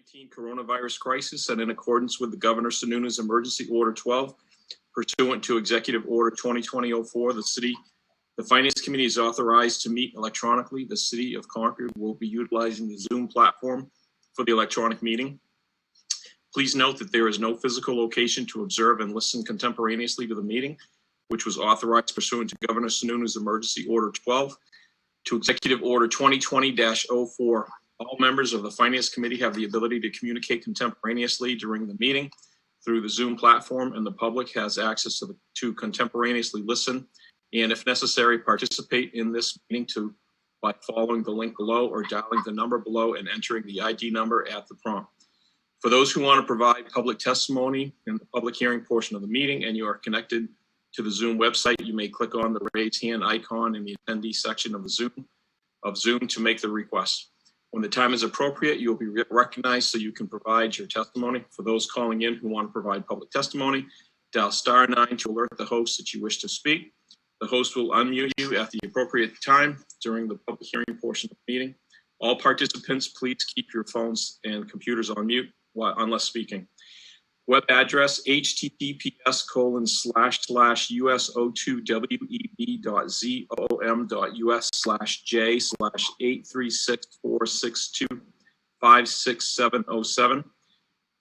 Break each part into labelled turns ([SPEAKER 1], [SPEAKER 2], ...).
[SPEAKER 1] COVID-19 coronavirus crisis, and in accordance with the Governor Sununu's Emergency Order 12, pursuant to Executive Order 2020-04, the Finance Committee is authorized to meet electronically. The City of Concord will be utilizing the Zoom platform for the electronic meeting. Please note that there is no physical location to observe and listen contemporaneously to the meeting, which was authorized pursuant to Governor Sununu's Emergency Order 12 to Executive Order 2020-04. All members of the Finance Committee have the ability to communicate contemporaneously during the meeting through the Zoom platform, and the public has access to contemporaneously listen and, if necessary, participate in this meeting by following the link below or dialing the number below and entering the ID number at the prompt. For those who want to provide public testimony in the public hearing portion of the meeting and you are connected to the Zoom website, you may click on the raise hand icon in the attendee section of Zoom to make the request. When the time is appropriate, you will be recognized so you can provide your testimony. For those calling in who want to provide public testimony, dial *9 to alert the host that you wish to speak. The host will unmute you at the appropriate time during the public hearing portion of the meeting. All participants, please keep your phones and computers on mute unless speaking. Web address https://us02web.z.om.us/j/836462567007.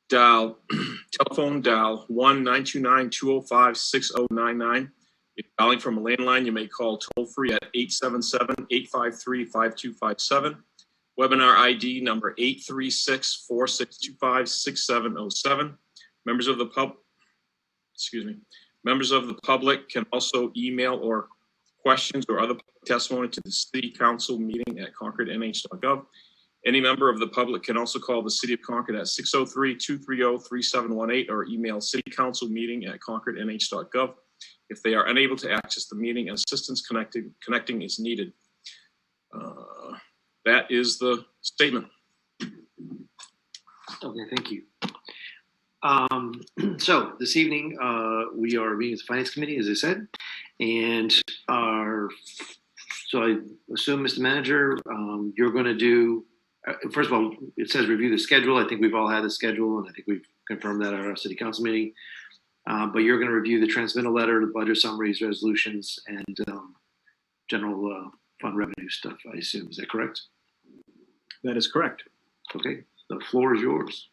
[SPEAKER 1] Telephone dial 1-929-205-6099. If dialing from a landline, you may call toll free at 877-853-5257. Webinar ID number 836-4625-6707. Members of the public can also email or questions or other testimony to the City Council meeting at concordnh.gov. Any member of the public can also call the City of Concord at 603-230-3718 or email citycouncilmeeting@concordnh.gov. If they are unable to access the meeting and assistance connecting is needed. That is the statement.
[SPEAKER 2] Okay, thank you. So this evening, we are meeting with the Finance Committee, as I said, and so I assume, Mr. Manager, you're going to do, first of all, it says review the schedule. I think we've all had the schedule, and I think we've confirmed that at our City Council meeting. But you're going to review the transmittal letter, the budget summaries, resolutions, and general fund revenue stuff, I assume. Is that correct?
[SPEAKER 3] That is correct.
[SPEAKER 2] Okay, the floor is yours.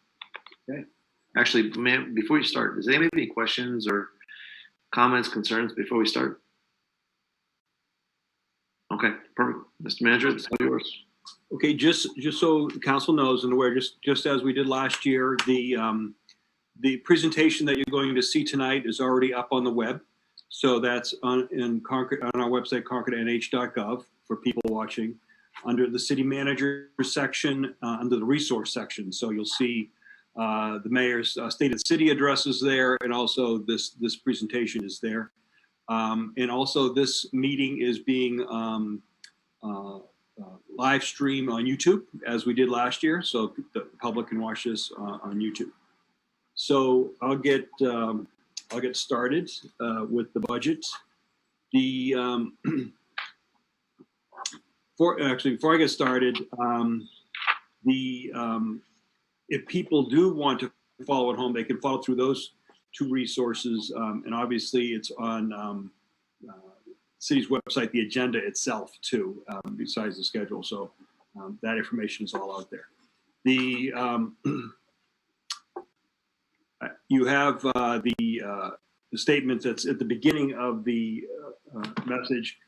[SPEAKER 3] Okay.
[SPEAKER 2] Actually, ma'am, before you start, does anybody have any questions or comments, concerns before we start? Okay, perfect. Mr. Manager, it's all yours.
[SPEAKER 3] Okay, just so the council knows and aware, just as we did last year, the presentation that you're going to see tonight is already up on the web. So that's on our website, concordnh.gov, for people watching, under the City Manager section, under the Resource section. So you'll see the mayor's stated city addresses there, and also this presentation is there. And also this meeting is being live streamed on YouTube, as we did last year, so the public can watch this on YouTube. So I'll get started with the budget. Before I get started, if people do want to follow at home, they can follow through those two resources, and obviously it's on city's website, the agenda itself too, besides the schedule. So that information is all out there. You have the statement that's at the beginning of the message.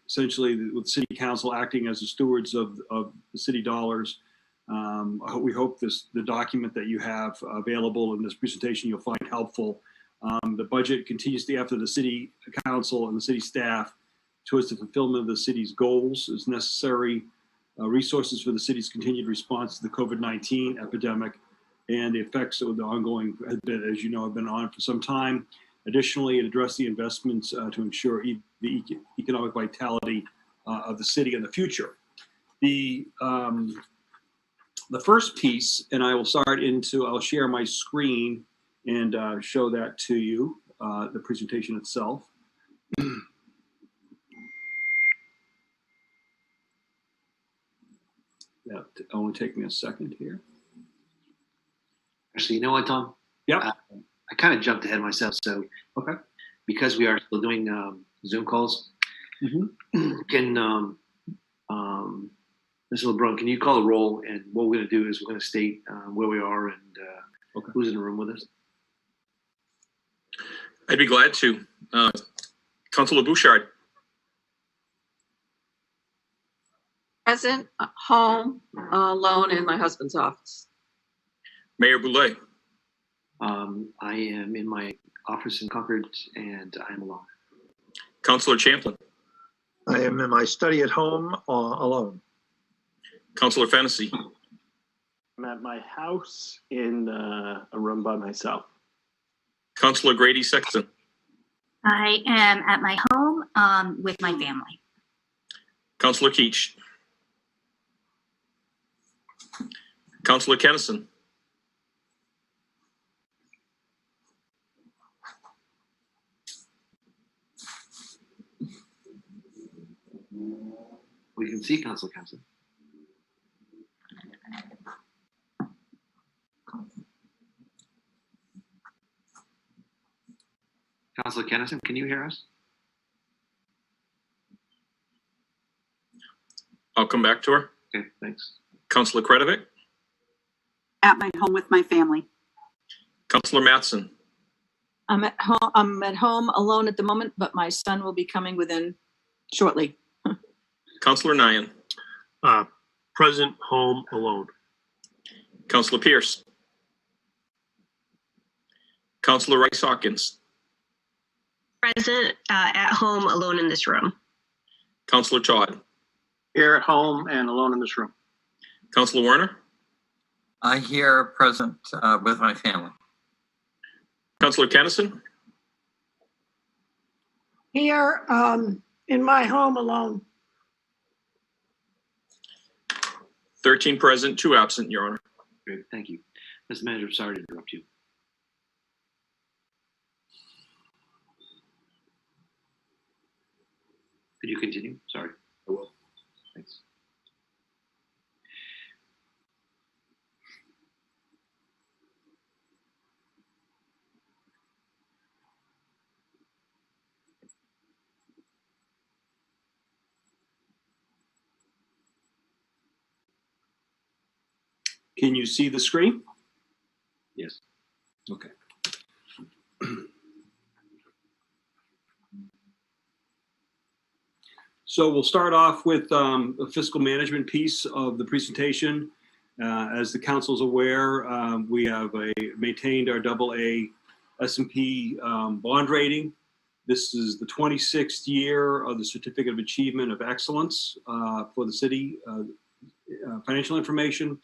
[SPEAKER 3] Essentially, with City Council acting as the stewards of the city dollars. We hope the document that you have available in this presentation you'll find helpful. The budget continues the effort of the City Council and the city staff towards the fulfillment of the city's goals as necessary resources for the city's continued response to the COVID-19 epidemic and the effects of the ongoing, as you know, have been on for some time. Additionally, it addressed the investments to ensure the economic vitality of the city in the future. The first piece, and I'll share my screen and show that to you, the presentation itself. That only take me a second here.
[SPEAKER 2] Actually, you know what, Tom?
[SPEAKER 3] Yep.
[SPEAKER 2] I kind of jumped ahead myself. So,
[SPEAKER 3] Okay.
[SPEAKER 2] because we are still doing Zoom calls, can Mr. LeBrun, can you call the roll? And what we're going to do is we're going to state where we are and who's in the room with us.
[SPEAKER 1] I'd be glad to. Councilor Bouchard,
[SPEAKER 4] Present, home, alone in my husband's office.
[SPEAKER 1] Mayor Boulay,
[SPEAKER 2] I am in my office in Concord and I am alone.
[SPEAKER 1] Councilor Champlin,
[SPEAKER 5] I am in my study at home alone.
[SPEAKER 1] Councilor Fennessy,
[SPEAKER 6] I'm at my house in a room by myself.
[SPEAKER 1] Councilor Grady Sexton,
[SPEAKER 7] I am at my home with my family.
[SPEAKER 1] Councilor Keach, Councilor Kennison,
[SPEAKER 2] We can see Council Council. Councilor Kennison, can you hear us?
[SPEAKER 1] I'll come back to her.
[SPEAKER 2] Okay, thanks.
[SPEAKER 1] Councilor Kretovic,
[SPEAKER 8] At my home with my family.
[SPEAKER 1] Councilor Mattson,
[SPEAKER 8] I'm at home alone at the moment, but my son will be coming within shortly.
[SPEAKER 1] Councilor Nyan,
[SPEAKER 6] Present, home, alone.
[SPEAKER 1] Councilor Pierce, Councilor Rice Hawkins,
[SPEAKER 9] Present, at home, alone in this room.
[SPEAKER 1] Councilor Todd,
[SPEAKER 6] Here at home and alone in this room.
[SPEAKER 1] Councilor Werner,
[SPEAKER 10] I here present with my family.
[SPEAKER 1] Councilor Kennison,
[SPEAKER 11] Here, in my home alone.
[SPEAKER 1] 13 present, 2 absent, Your Honor.
[SPEAKER 2] Great, thank you. Mr. Manager, sorry to interrupt you. Could you continue? Sorry.
[SPEAKER 3] I will.
[SPEAKER 2] Thanks.
[SPEAKER 3] Can you see the screen?
[SPEAKER 2] Yes.
[SPEAKER 3] Okay. So we'll start off with the fiscal management piece of the presentation. As the council's aware, we have maintained our AA S&P bond rating. This is the 26th year of the Certificate of Achievement of Excellence for the city financial information.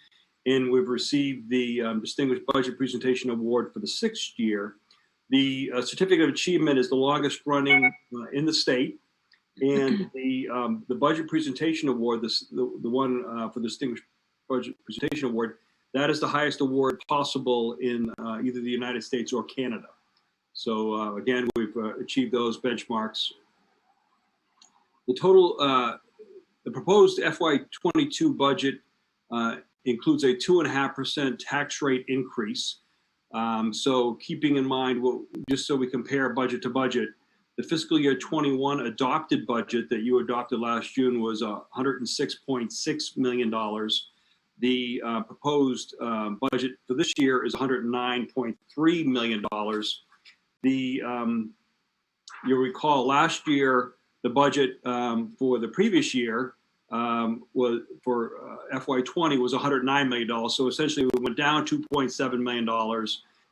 [SPEAKER 3] And we've received the Distinguished Budget Presentation Award for the 6th year. The Certificate of Achievement is the longest running in the state. And the Budget Presentation Award, the one for the Distinguished Budget Presentation Award, that is the highest award possible in either the United States or Canada. So again, we've achieved those benchmarks. The total, the proposed FY22 budget includes a 2.5% tax rate increase. So keeping in mind, just so we compare budget to budget, the fiscal year 21 adopted budget that you adopted last June was $106.6 million. The proposed budget for this year is $109.3 million. You'll recall last year, the budget for the previous year was for FY20 was $109 million. So essentially we went down $2.7 million,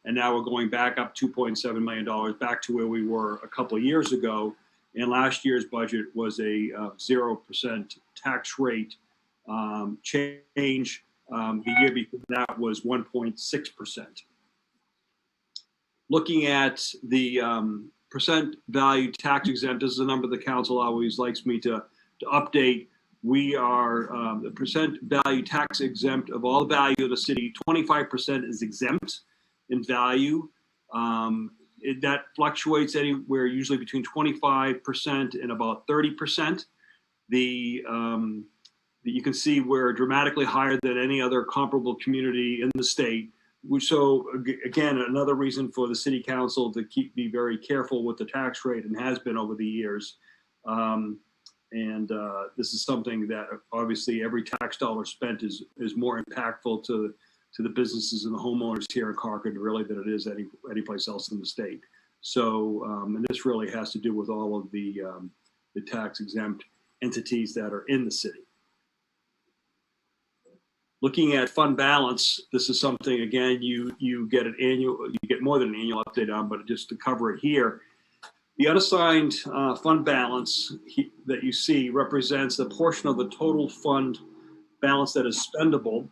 [SPEAKER 3] and now we're going back up $2.7 million back to where we were a couple of years ago. And last year's budget was a 0% tax rate change. The year before that was 1.6%. Looking at the percent value tax exempt, this is a number the council always likes me to update. We are the percent value tax exempt of all value of the city. 25% is exempt in value. That fluctuates anywhere usually between 25% and about 30%. You can see we're dramatically higher than any other comparable community in the state. Again, another reason for the city council to be very careful with the tax rate, and has been over the years. This is something that obviously every tax dollar spent is more impactful to the businesses and the homeowners here in Concord really than it is any place else in the state. So, and this really has to do with all of the tax exempt entities that are in the city. Looking at fund balance, this is something, again, you get more than an annual update on, but just to cover it here, the unassigned fund balance that you see represents the portion of the total fund balance that is spendable,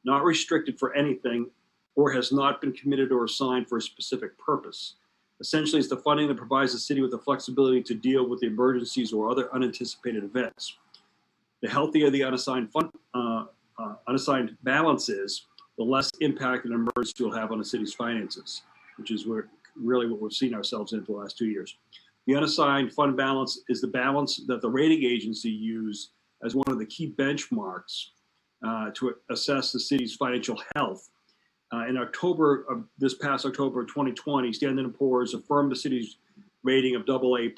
[SPEAKER 3] not restricted for anything, or has not been committed or assigned for a specific purpose. Essentially, it's the funding that provides the city with the flexibility to deal with the emergencies or other unanticipated events. The healthier the unassigned balance is, the less impact an emergency will have on the city's finances, which is really what we've seen ourselves in for the last 2 years. The unassigned fund balance is the balance that the rating agency used as one of the key benchmarks to assess the city's financial health. In October of this past October 2020, Standard & Poor's affirmed the city's rating of AA+,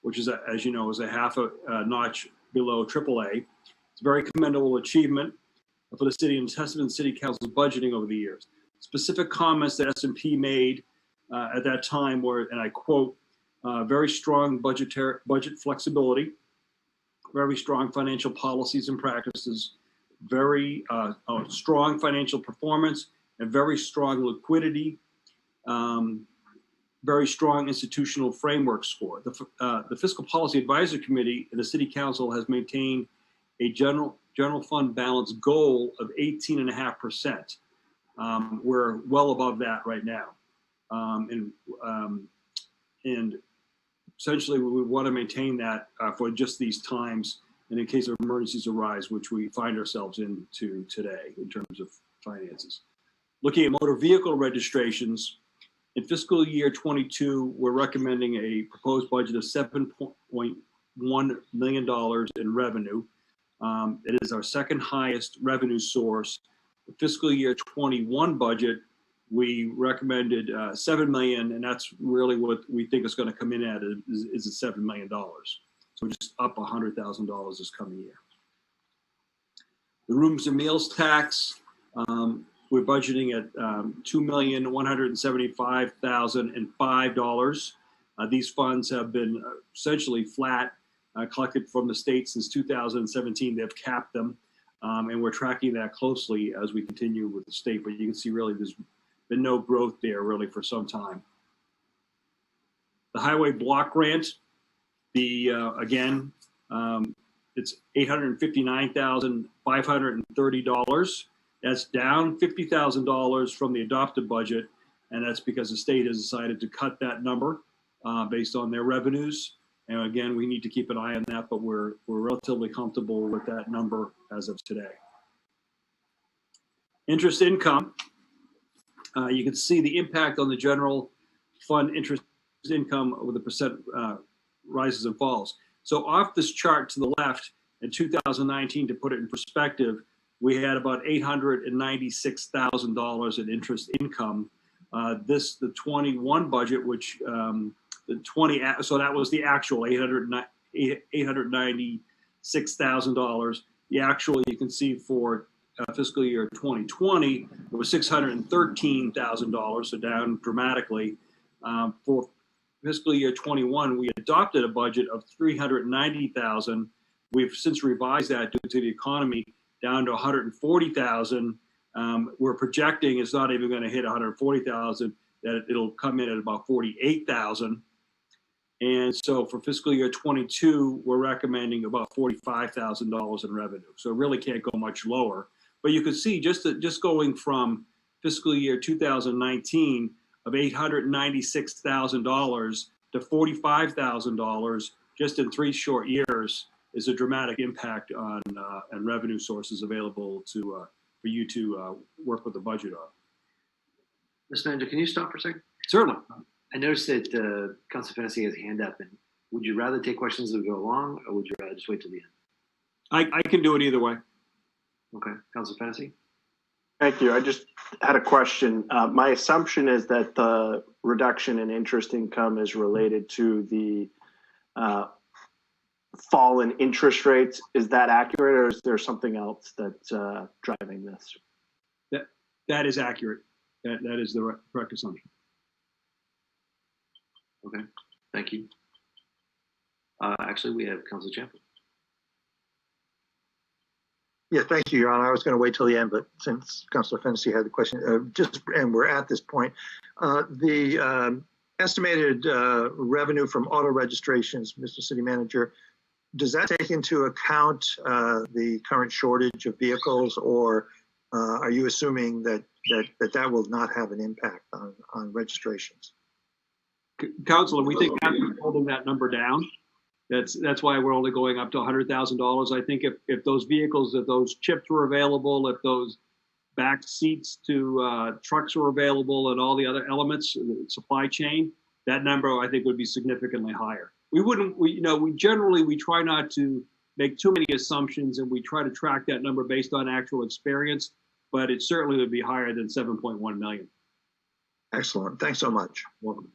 [SPEAKER 3] which is, as you know, is a half a notch below AAA. It's a very commendable achievement for the city and testament to the city council's budgeting over the years. Specific comments that S&P made at that time were, and I quote, very strong budget flexibility, very strong financial policies and practices, very strong financial performance, and very strong liquidity, very strong institutional framework score. The Fiscal Policy Advisory Committee and the City Council has maintained a general fund balance goal of 18.5%. We're well above that right now. And essentially we want to maintain that for just these times and in case of emergencies arise, which we find ourselves into today in terms of finances. Looking at motor vehicle registrations, in fiscal year 22, we're recommending a proposed budget of $7.1 million in revenue. It is our second highest revenue source. The fiscal year 21 budget, we recommended $7 million, and that's really what we think is going to come in at is $7 million. So just up $100,000 this coming year. The rooms and meals tax, we're budgeting at $2,175,005. These funds have been essentially flat, collected from the state since 2017. They've capped them, and we're tracking that closely as we continue with the state. But you can see really there's been no growth there really for some time. The highway block grant, again, it's $859,530. That's down $50,000 from the adopted budget, and that's because the state has decided to cut that number based on their revenues. And again, we need to keep an eye on that, but we're relatively comfortable with that number as of today. Interest income, you can see the impact on the general fund interest income with the percent rises and falls. So off this chart to the left, in 2019, to put it in perspective, we had about $896,000 in interest income. The 21 budget, which so that was the actual $896,000. The actual, you can see for fiscal year 2020, it was $613,000, so down dramatically. For fiscal year 21, we adopted a budget of $390,000. We've since revised that due to the economy down to $140,000. We're projecting it's not even going to hit $140,000, that it'll come in at about $48,000. And so for fiscal year 22, we're recommending about $45,000 in revenue. So it really can't go much lower. But you can see just going from fiscal year 2019 of $896,000 to $45,000 just in 3 short years is a dramatic impact on and revenue sources available to for you to work with the budget on.
[SPEAKER 2] Mr. Manager, can you stop for a second?
[SPEAKER 3] Certainly.
[SPEAKER 2] I noticed that Council Fennessy has a hand up, and would you rather take questions as we go along, or would you rather just wait till the end?
[SPEAKER 3] I can do it either way.
[SPEAKER 2] Okay, Council Fennessy?
[SPEAKER 6] Thank you. I just had a question. My assumption is that the reduction in interest income is related to the fall in interest rates. Is that accurate, or is there something else that's driving this?
[SPEAKER 3] That is accurate. That is the correct assumption.
[SPEAKER 2] Okay, thank you. Actually, we have Councilor Champlin.
[SPEAKER 5] Yeah, thank you, Your Honor. I was going to wait till the end, but since Councilor Fennessy had the question, and we're at this point, the estimated revenue from auto registrations, Mr. City Manager, does that take into account the current shortage of vehicles, or are you assuming that will not have an impact on registrations?
[SPEAKER 3] Councilor, we think we're holding that number down. That's why we're only going up to $100,000. I think if those vehicles, if those chips were available, if those back seats to trucks were available, and all the other elements, the supply chain, that number I think would be significantly higher. We generally try not to make too many assumptions, and we try to track that number based on actual experience, but it certainly would be higher than 7.1 million.
[SPEAKER 5] Excellent. Thanks so much.
[SPEAKER 3] Welcome.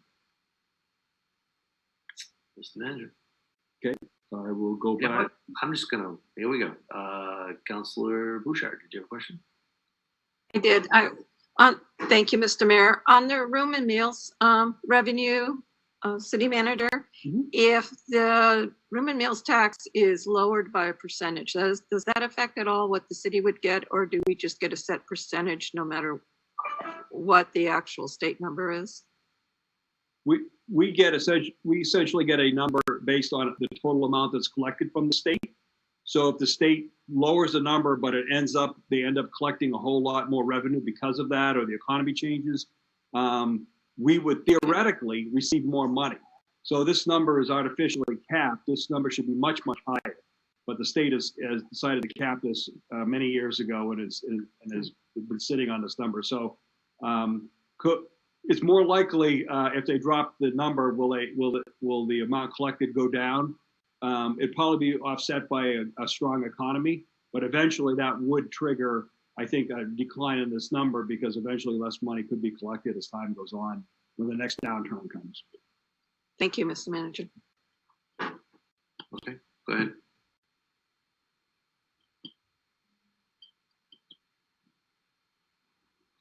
[SPEAKER 2] Mr. Manager.
[SPEAKER 3] Okay, so I will go back.
[SPEAKER 2] I'm just gonna, here we go. Councilor Bouchard, did you have a question?
[SPEAKER 4] I did. Thank you, Mr. Mayor. On the room and meals revenue, City Manager, if the room and meals tax is lowered by a percentage, does that affect at all what the city would get, or do we just get a set percentage no matter what the actual state number is?
[SPEAKER 3] We essentially get a number based on the total amount that's collected from the state. So if the state lowers the number, but they end up collecting a whole lot more revenue because of that, or the economy changes, we would theoretically receive more money. So this number is artificially capped. This number should be much, much higher. But the state has decided to cap this many years ago, and has been sitting on this number. So it's more likely if they drop the number, will the amount collected go down? It'd probably be offset by a strong economy, but eventually that would trigger, I think, a decline in this number, because eventually less money could be collected as time goes on when the next downturn comes.
[SPEAKER 4] Thank you, Mr. Manager.
[SPEAKER 2] Okay, go ahead.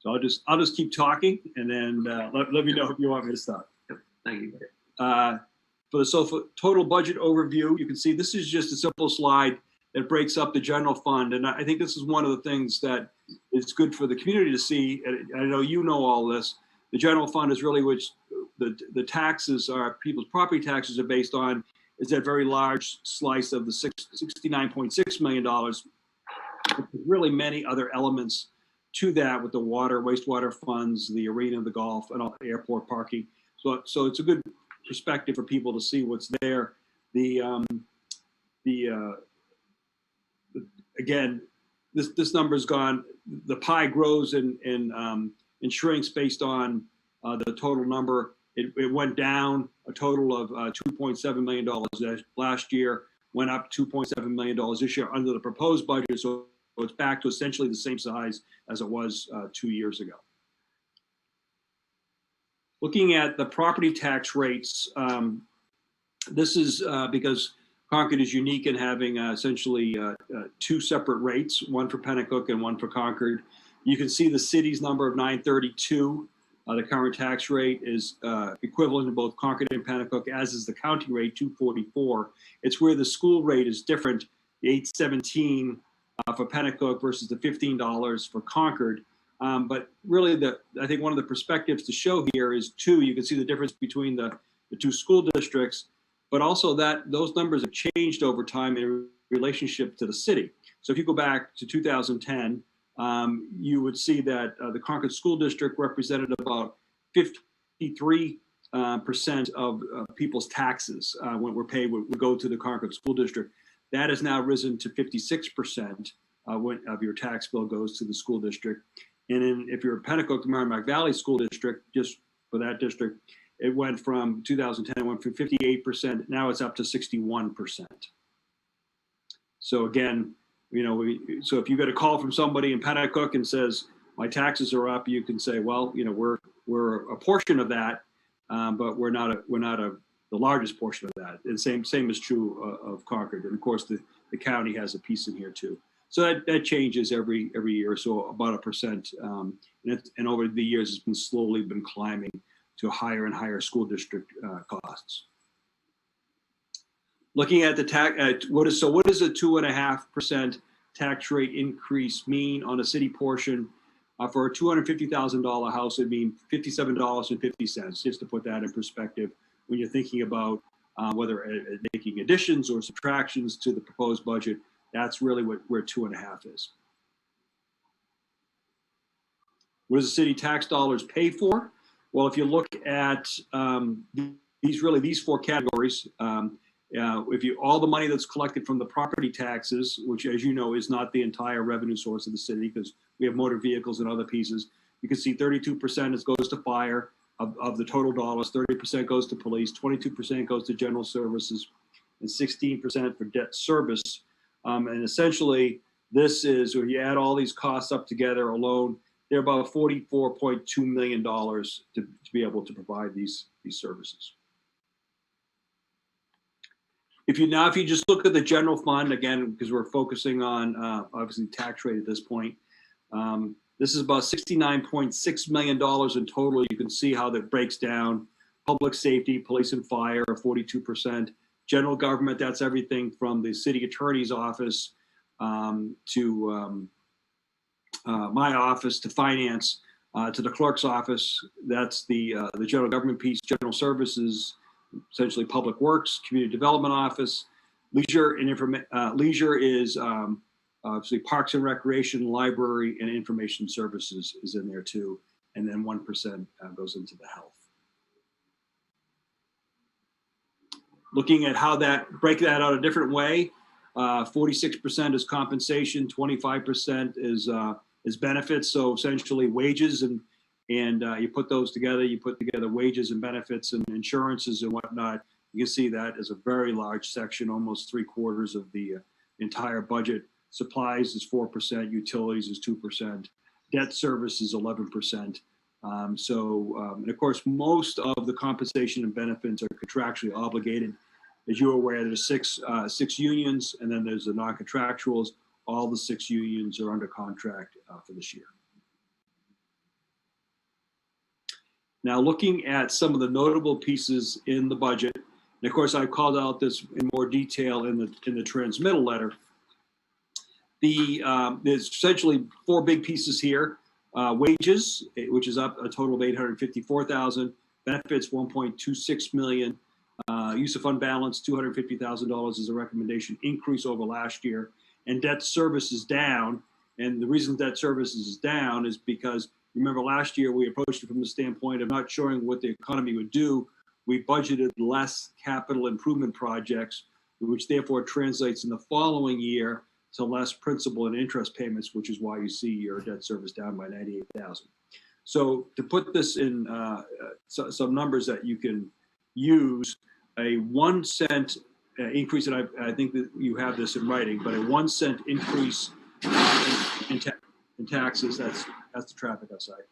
[SPEAKER 3] So I'll just keep talking, and then let me know if you want me to stop.
[SPEAKER 2] Yep, thank you.
[SPEAKER 3] For the total budget overview, you can see this is just a simple slide that breaks up the general fund, and I think this is one of the things that is good for the community to see. And I know you know all this. The general fund is really which the taxes are, people's property taxes are based on, is that very large slice of the $69.6 million. There's really many other elements to that, with the water, wastewater funds, the arena, the golf, and all the airport parking. So it's a good perspective for people to see what's there. Again, this number's gone. The pie grows and shrinks based on the total number. It went down a total of $2.7 million last year. Went up $2.7 million this year under the proposed budget. So it's back to essentially the same size as it was 2 years ago. Looking at the property tax rates, this is because Concord is unique in having essentially two separate rates, one for Pennacook and one for Concord. You can see the city's number of 932. The current tax rate is equivalent to both Concord and Pennacook, as is the county rate, 244. It's where the school rate is different, the 817 for Pennacook versus the $15 for Concord. But really, I think one of the perspectives to show here is you can see the difference between the two school districts, but also that those numbers have changed over time in relationship to the city. So if you go back to 2010, you would see that the Concord School District represented about 53% of people's taxes when we're paid would go to the Concord School District. That has now risen to 56% of your tax bill goes to the school district. And if you're a Pennacook, Merrimack Valley School District, just for that district, it went from 2010, it went from 58%, now it's up to 61%. So again, so if you get a call from somebody in Pennacook and says, my taxes are up, you can say, well, you know, we're a portion of that, but we're not the largest portion of that. And same is true of Concord. And of course, the county has a piece in here too. So that changes every year, so about 1%. And over the years, it's been slowly climbing to higher and higher school district costs. Looking at the tax, what does a 2.5% tax rate increase mean on a city portion? For a $250,000 house, it'd mean $57.50, just to put that in perspective when you're thinking about whether making additions or subtractions to the proposed budget. That's really where 2.5 is. What does the city tax dollars pay for? Well, if you look at these four categories, if all the money that's collected from the property taxes, which, as you know, is not the entire revenue source of the city because we have motor vehicles and other pieces, you can see 32% goes to fire of the total dollars, 30% goes to police, 22% goes to general services, and 16% for debt service. And essentially, this is, when you add all these costs up together alone, they're about $44.2 million to be able to provide these services. If you just look at the general fund, again, because we're focusing on obviously tax rate at this point, this is about $69.6 million in total. You can see how that breaks down. Public safety, police and fire, 42%. General government, that's everything from the city attorney's office to my office, to finance, to the clerk's office. That's the general government piece. General services, essentially public works, community development office. Leisure and leisure is obviously parks and recreation, library, and information services is in there too. And then 1% goes into the health. Looking at how break that out a different way, 46% is compensation, 25% is benefits. So essentially wages and you put those together, you put together wages and benefits and insurances and whatnot. You can see that as a very large section, almost 3/4 of the entire budget. Supplies is 4%, utilities is 2%, debt service is 11%. And of course, most of the compensation and benefits are contractually obligated. As you're aware, there's six unions, and then there's the non-contractuals. All the 6 unions are under contract for this year. Now, looking at some of the notable pieces in the budget, and of course, I called out this in more detail in the transmittal letter. There's essentially 4 big pieces here. Wages, which is up a total of $854,000. Benefits, $1.26 million. Use of fund balance, $250,000 is a recommendation increase over last year. And debt service is down. And the reason debt services is down is because, remember, last year we approached it from the standpoint of not showing what the economy would do. We budgeted less capital improvement projects, which therefore translates in the following year to less principal and interest payments, which is why you see your debt service down by $98,000. So to put this in some numbers that you can use, a 1 cent increase, and I think that you have this in writing, but a 1 cent increase in taxes, that's the traffic outside,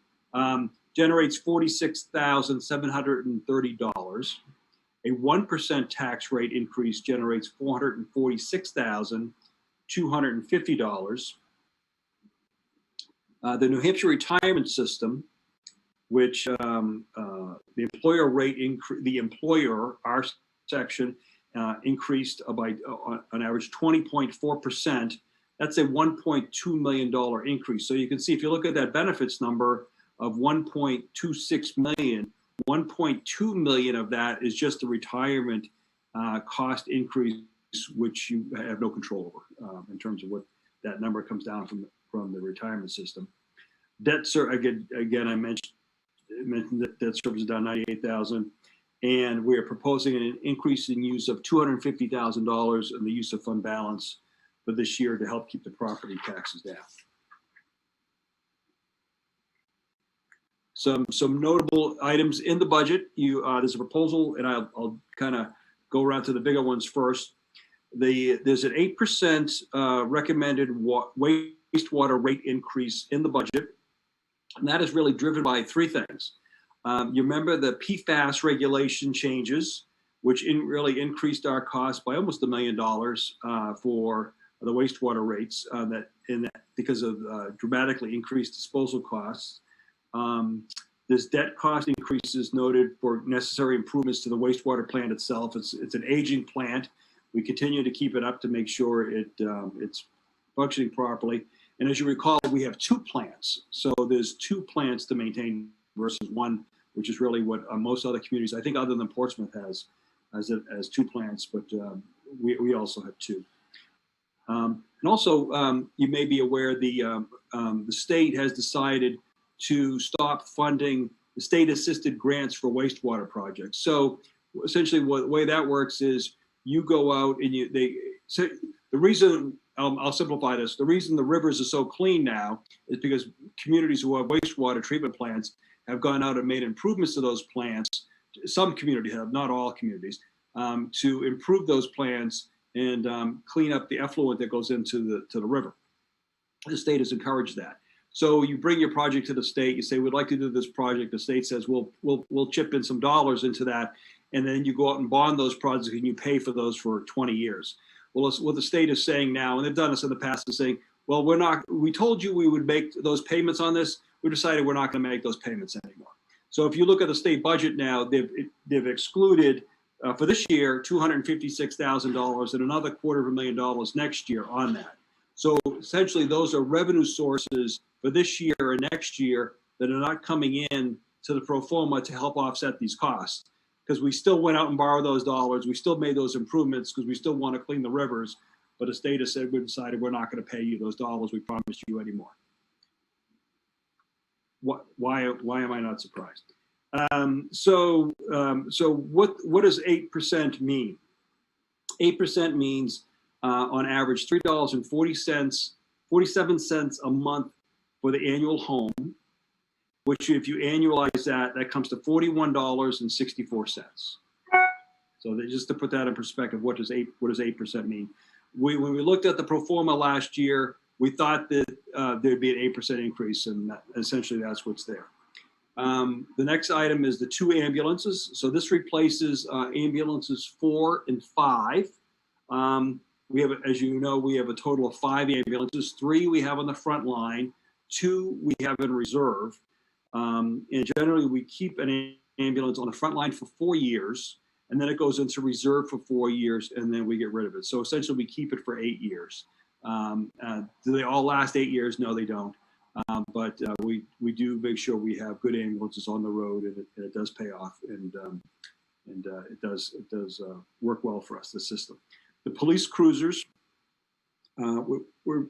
[SPEAKER 3] generates $46,730. A 1% tax rate increase generates $446,250. The New Hampshire retirement system, which the employer rate our section increased by on average 20.4%. That's a $1.2 million increase. So you can see, if you look at that benefits number of $1.26 million, $1.2 million of that is just the retirement cost increase, which you have no control over in terms of what that number comes down from the retirement system. Debt again, I mentioned that debt service is down $98,000, and we are proposing an increase in use of $250,000 in the use of fund balance for this year to help keep the property taxes down. Some notable items in the budget. There's a proposal, and I'll kind of go around to the bigger ones first. There's an 8% recommended wastewater rate increase in the budget. And that is really driven by three things. You remember the PFAS regulation changes, which really increased our cost by almost $1 million for the wastewater rates because of dramatically increased disposal costs. This debt cost increases noted for necessary improvements to the wastewater plant itself. It's an aging plant. We continue to keep it up to make sure it's functioning properly. And as you recall, we have two plants. So there's two plants to maintain versus one, which is really what most other communities, I think other than Portsmouth, has as two plants, but we also have two. And also, you may be aware the state has decided to stop funding the state-assisted grants for wastewater projects. So essentially, the way that works is you go out and the reason, I'll simplify this, the reason the rivers are so clean now is because communities who have wastewater treatment plants have gone out and made improvements to those plants. Some communities have, not all communities, to improve those plants and clean up the effluent that goes into the river. The state has encouraged that. So you bring your project to the state, you say, we'd like to do this project. The state says, we'll chip in some dollars into that. And then you go out and bond those projects and you pay for those for 20 years. Well, what the state is saying now, and they've done this in the past, is saying, well, we told you we would make those payments on this. We decided we're not going to make those payments anymore. So if you look at the state budget now, they've excluded for this year $256,000 and another $250,000 next year on that. So essentially, those are revenue sources for this year and next year that are not coming in to the pro forma to help offset these costs. Because we still went out and borrowed those dollars. We still made those improvements because we still want to clean the rivers. But the state has said, we decided we're not going to pay you those dollars we promised you anymore. Why am I not surprised? So what does 8% mean? 8% means on average $3.47 a month for the annual home, which if you annualize that comes to $41.64. So just to put that in perspective, what does 8% mean? When we looked at the pro forma last year, we thought that there'd be an 8% increase, and essentially that's what's there. The next item is the 2 ambulances. So this replaces ambulances 4 and 5. We have, as you know, we have a total of 5 ambulances. 3 we have on the front line, 2 we have in reserve. And generally we keep an ambulance on the front line for 4 years, and then it goes into reserve for 4 years, and then we get rid of it. So essentially we keep it for 8 years. Do they all last 8 years? No, they don't. But we do make sure we have good ambulances on the road, and it does pay off, and it does work well for us, the system. The police cruisers, we're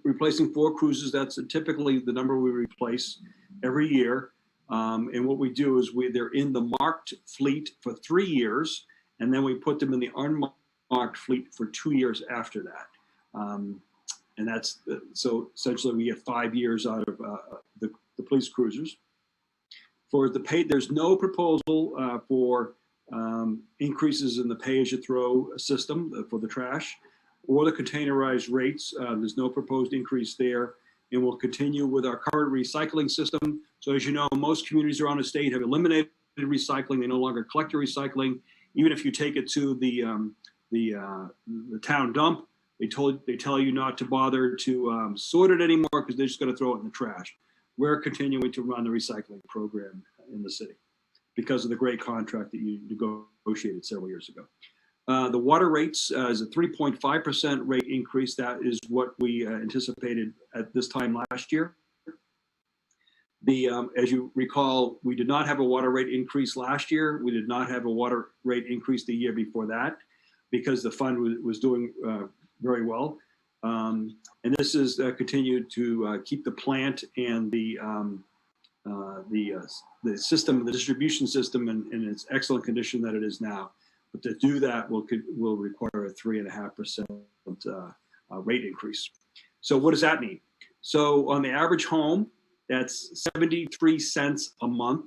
[SPEAKER 3] replacing 4 cruisers. That's typically the number we replace every year. And what we do is they're in the marked fleet for 3 years, and then we put them in the unmarked fleet for 2 years after that. And that's so essentially we get 5 years out of the police cruisers. For the pay, there's no proposal for increases in the pay-as-you-throw system for the trash or the containerized rates. There's no proposed increase there, and we'll continue with our current recycling system. So as you know, most communities around the state have eliminated recycling. They no longer collect your recycling. Even if you take it to the town dump, they tell you not to bother to sort it anymore because they're just going to throw it in the trash. We're continuing to run the recycling program in the city because of the great contract that you negotiated several years ago. The water rates is a 3.5% rate increase. That is what we anticipated at this time last year. As you recall, we did not have a water rate increase last year. We did not have a water rate increase the year before that because the fund was doing very well. And this is continued to keep the plant and the system, the distribution system in its excellent condition that it is now. But to do that will require a 3.5% rate increase. So what does that mean? So on the average home, that's 73 cents a month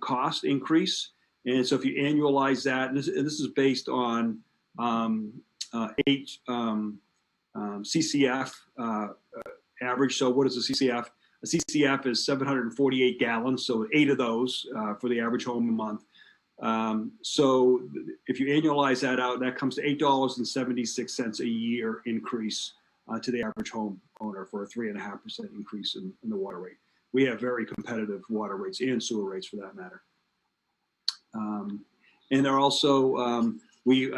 [SPEAKER 3] cost increase. And so if you annualize that, and this is based on 8 CCF average. So what is a CCF? A CCF is 748 gallons, so 8 of those for the average home a month. So if you annualize that out, that comes to $8.76 a year increase to the average home owner for a 3.5% increase in the water rate. We have very competitive water rates and sewer rates for that matter. And there are also, we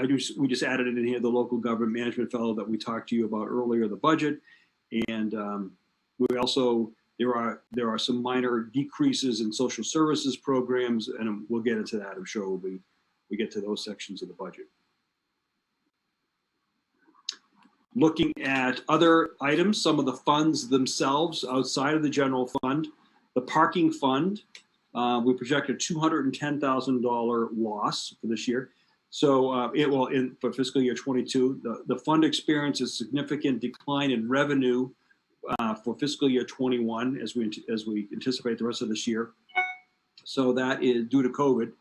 [SPEAKER 3] just added it in here, the local government management fellow that we talked to you about earlier, the budget. And we also, there are some minor decreases in social services programs, and we'll get into that, I'm sure, when we get to those sections of the budget. Looking at other items, some of the funds themselves outside of the general fund, the parking fund, we project a $210,000 loss for this year. So for fiscal year 22, the fund experienced a significant decline in revenue for fiscal year 21 as we anticipate the rest of this year. So that is due to COVID.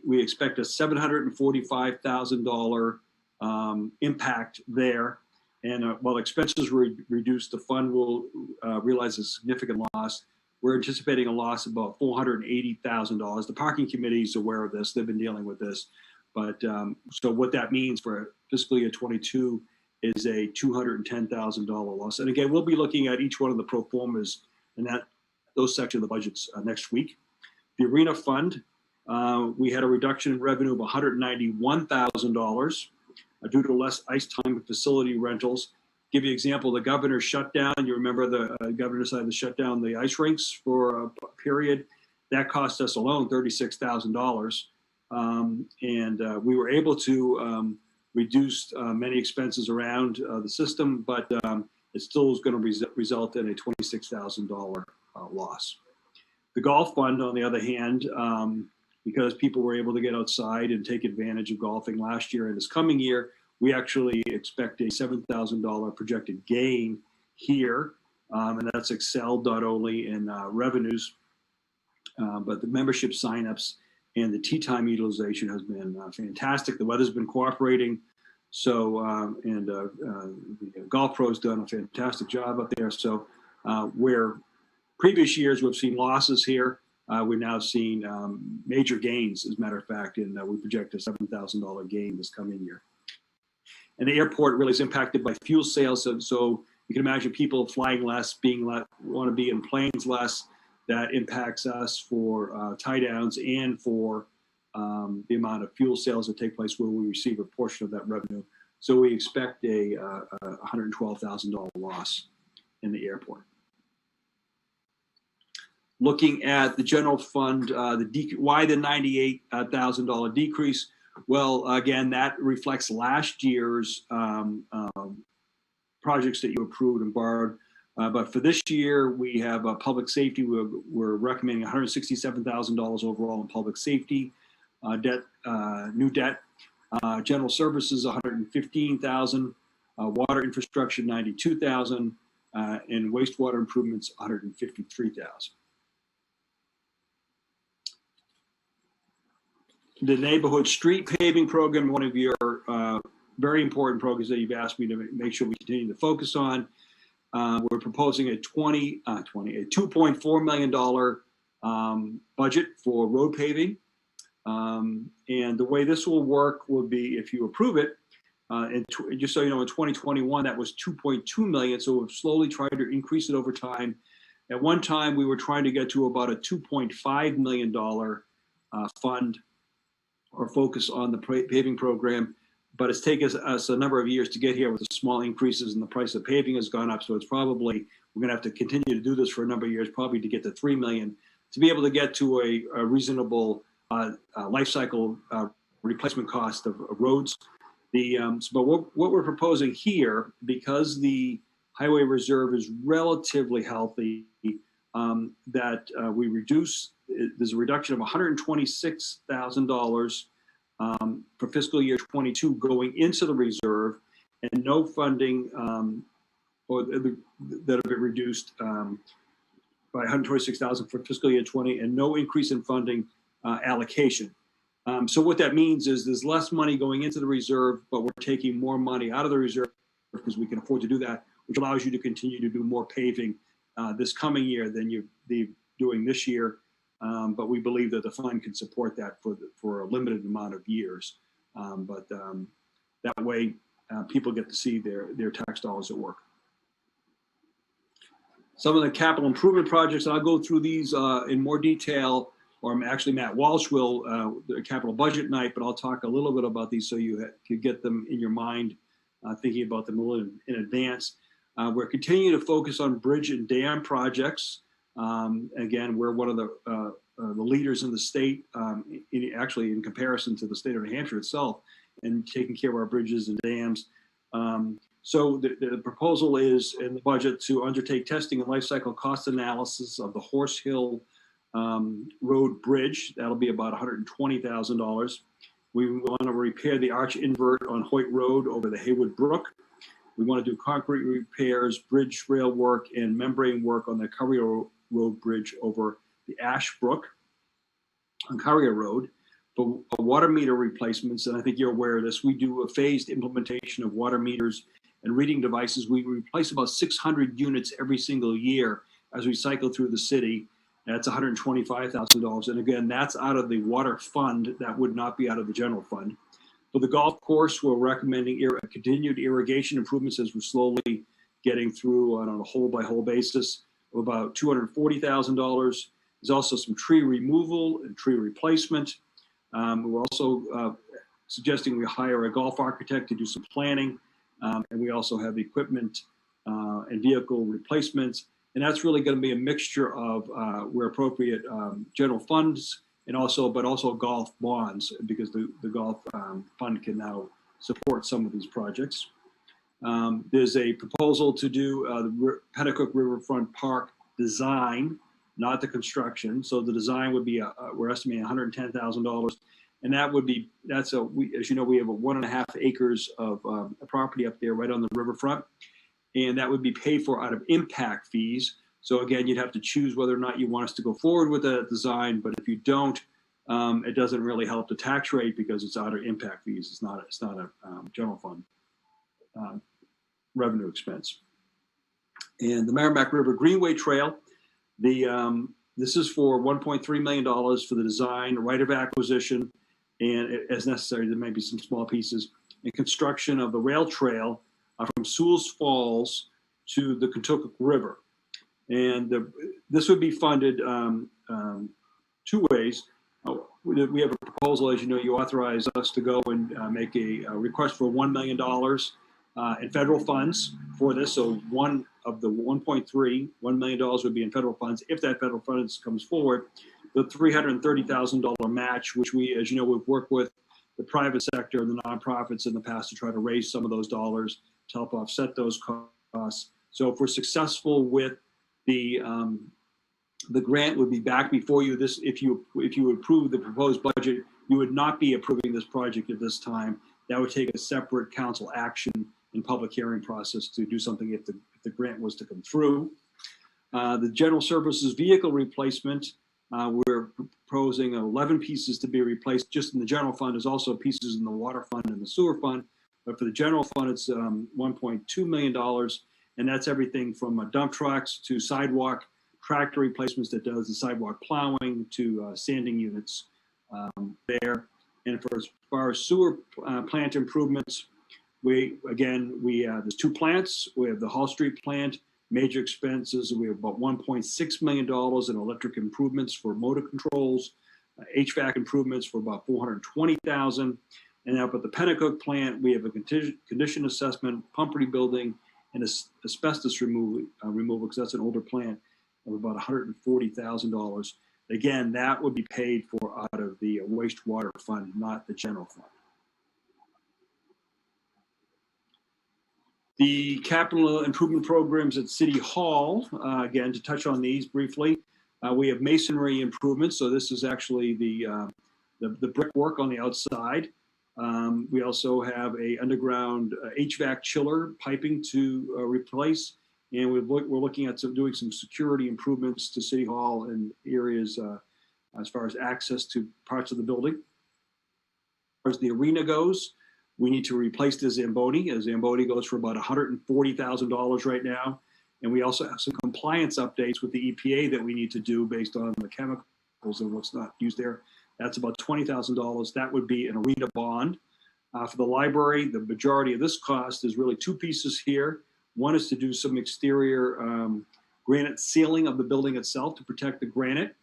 [SPEAKER 3] We expect a $745,000 impact there. And while expenses were reduced, the fund will realize a significant loss. We're anticipating a loss of about $480,000. The parking committee is aware of this. They've been dealing with this. But so what that means for fiscal year 22 is a $210,000 loss. And again, we'll be looking at each one of the pro formas in those sections of the budgets next week. The arena fund, we had a reduction in revenue of $191,000 due to less ice time and facility rentals. Give you an example, the governor shut down. You remember the governor decided to shut down the ice rinks for a period. That cost us alone $36,000. And we were able to reduce many expenses around the system, but it still is going to result in a $26,000 loss. The golf fund, on the other hand, because people were able to get outside and take advantage of golfing last year and this coming year, we actually expect a $7,000 projected gain here, and that's Excel not only in revenues, but the membership signups and the tee time utilization has been fantastic. The weather's been cooperating, so the golf pros done a fantastic job up there. So where previous years we've seen losses here, we're now seeing major gains, as a matter of fact, and we project a $7,000 gain this coming year. And the airport really is impacted by fuel sales. So you can imagine people flying less, want to be in planes less. That impacts us for tie downs and for the amount of fuel sales that take place where we receive a portion of that revenue. So we expect a $112,000 loss in the airport. Looking at the general fund, why the $98,000 decrease? Well, again, that reflects last year's projects that you approved and borrowed. But for this year, we have public safety. We're recommending $167,000 overall in public safety debt, new debt. General services, $115,000. Water infrastructure, $92,000, and wastewater improvements, $153,000. The neighborhood street paving program, one of your very important programs that you've asked me to make sure we continue to focus on. We're proposing a $2.4 million budget for road paving. And the way this will work will be, if you approve it, and just so you know, in 2021, that was $2.2 million. So we've slowly tried to increase it over time. At one time, we were trying to get to about a $2.5 million fund or focus on the paving program, but it's taken us a number of years to get here with the small increases in the price of paving has gone up. So it's probably, we're gonna have to continue to do this for a number of years, probably to get to 3 million, to be able to get to a reasonable life cycle replacement cost of roads. But what we're proposing here, because the highway reserve is relatively healthy, that we reduce, there's a reduction of $126,000 for fiscal year 22 going into the reserve, and no funding that have been reduced by $126,000 for fiscal year 20, and no increase in funding allocation. So what that means is there's less money going into the reserve, but we're taking more money out of the reserve because we can afford to do that, which allows you to continue to do more paving this coming year than you're doing this year. But we believe that the fund can support that for a limited amount of years. That way, people get to see their tax dollars at work. Some of the capital improvement projects, I'll go through these in more detail, or actually Matt Walsh will, the capital budget night, but I'll talk a little bit about these so you can get them in your mind, thinking about them a little in advance. We're continuing to focus on bridge and dam projects. Again, we're one of the leaders in the state, actually in comparison to the state of New Hampshire itself, and taking care of our bridges and dams. So the proposal is in the budget to undertake testing and life cycle cost analysis of the Horse Hill Road Bridge. That'll be about $120,000. We want to repair the arch invert on Hoyt Road over the Haywood Brook. We want to do concrete repairs, bridge rail work, and membrane work on the Currier Road Bridge over the Ash Brook on Currier Road. For water meter replacements, and I think you're aware of this, we do a phased implementation of water meters and reading devices. We replace about 600 units every single year as we cycle through the city. That's $125,000. And again, that's out of the water fund. That would not be out of the general fund. For the golf course, we're recommending continued irrigation improvements as we're slowly getting through on a hole-by-hole basis of about $240,000. There's also some tree removal and tree replacement. We're also suggesting we hire a golf architect to do some planning. And we also have equipment and vehicle replacements. And that's really going to be a mixture of, where appropriate, general funds, and also golf bonds, because the golf fund can now support some of these projects. There's a proposal to do the Petticoat Riverfront Park design, not the construction. So the design would be, we're estimating $110,000. And that would be, as you know, we have 1.5 acres of property up there right on the riverfront. And that would be paid for out of impact fees. So again, you'd have to choose whether or not you want us to go forward with that design. But if you don't, it doesn't really help the tax rate because it's out of impact fees. It's not a general fund revenue expense. And the Merrimack River Greenway Trail, this is for $1.3 million for the design, right of acquisition, and as necessary, there may be some small pieces, and construction of the rail trail from Sewell's Falls to the Kentucky River. And this would be funded two ways. We have a proposal, as you know, you authorize us to go and make a request for $1 million in federal funds for this. So one of the $1.3 million would be in federal funds. If that federal funds comes forward, the $330,000 match, which we, as you know, we've worked with the private sector and the nonprofits in the past to try to raise some of those dollars to help offset those costs. So if we're successful with the grant, would be back before you. This, if you approve the proposed budget, you would not be approving this project at this time. That would take a separate council action and public hearing process to do something if the grant was to come through. The general services vehicle replacement, we're proposing 11 pieces to be replaced just in the general fund. There's also pieces in the water fund and the sewer fund. But for the general fund, it's $1.2 million. And that's everything from dump trucks to sidewalk tractor replacements that does the sidewalk plowing to sanding units there. And for as far as sewer plant improvements, there's two plants. We have the Hall Street plant, major expenses. We have about $1.6 million in electric improvements for motor controls, HVAC improvements for about $420,000. And now at the Petticoat plant, we have a condition assessment, pump rebuilding, and asbestos removal, because that's an older plant, of about $140,000. Again, that would be paid for out of the wastewater fund, not the general fund. The capital improvement programs at City Hall, again, to touch on these briefly, we have masonry improvements. So this is actually the brickwork on the outside. We also have a underground HVAC chiller piping to replace. And we're looking at doing some security improvements to City Hall and areas as far as access to parts of the building. As far as the arena goes, we need to replace the Zamboni. A Zamboni goes for about $140,000 right now. And we also have some compliance updates with the EPA that we need to do based on the chemicals and what's not used there. That's about $20,000. That would be an arena bond. For the library, the majority of this cost is really two pieces here. One is to do some exterior granite sealing of the building itself to protect the granite.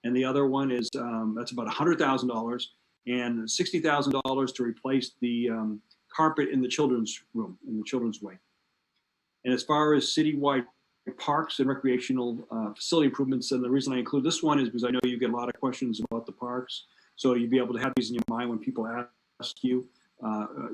[SPEAKER 3] And the other one is, that's about $100,000 and $60,000 to replace the carpet in the children's room, in the children's wing. And as far as citywide parks and recreational facility improvements, and the reason I include this one is because I know you get a lot of questions about the parks. So you'll be able to have these in your mind when people ask you.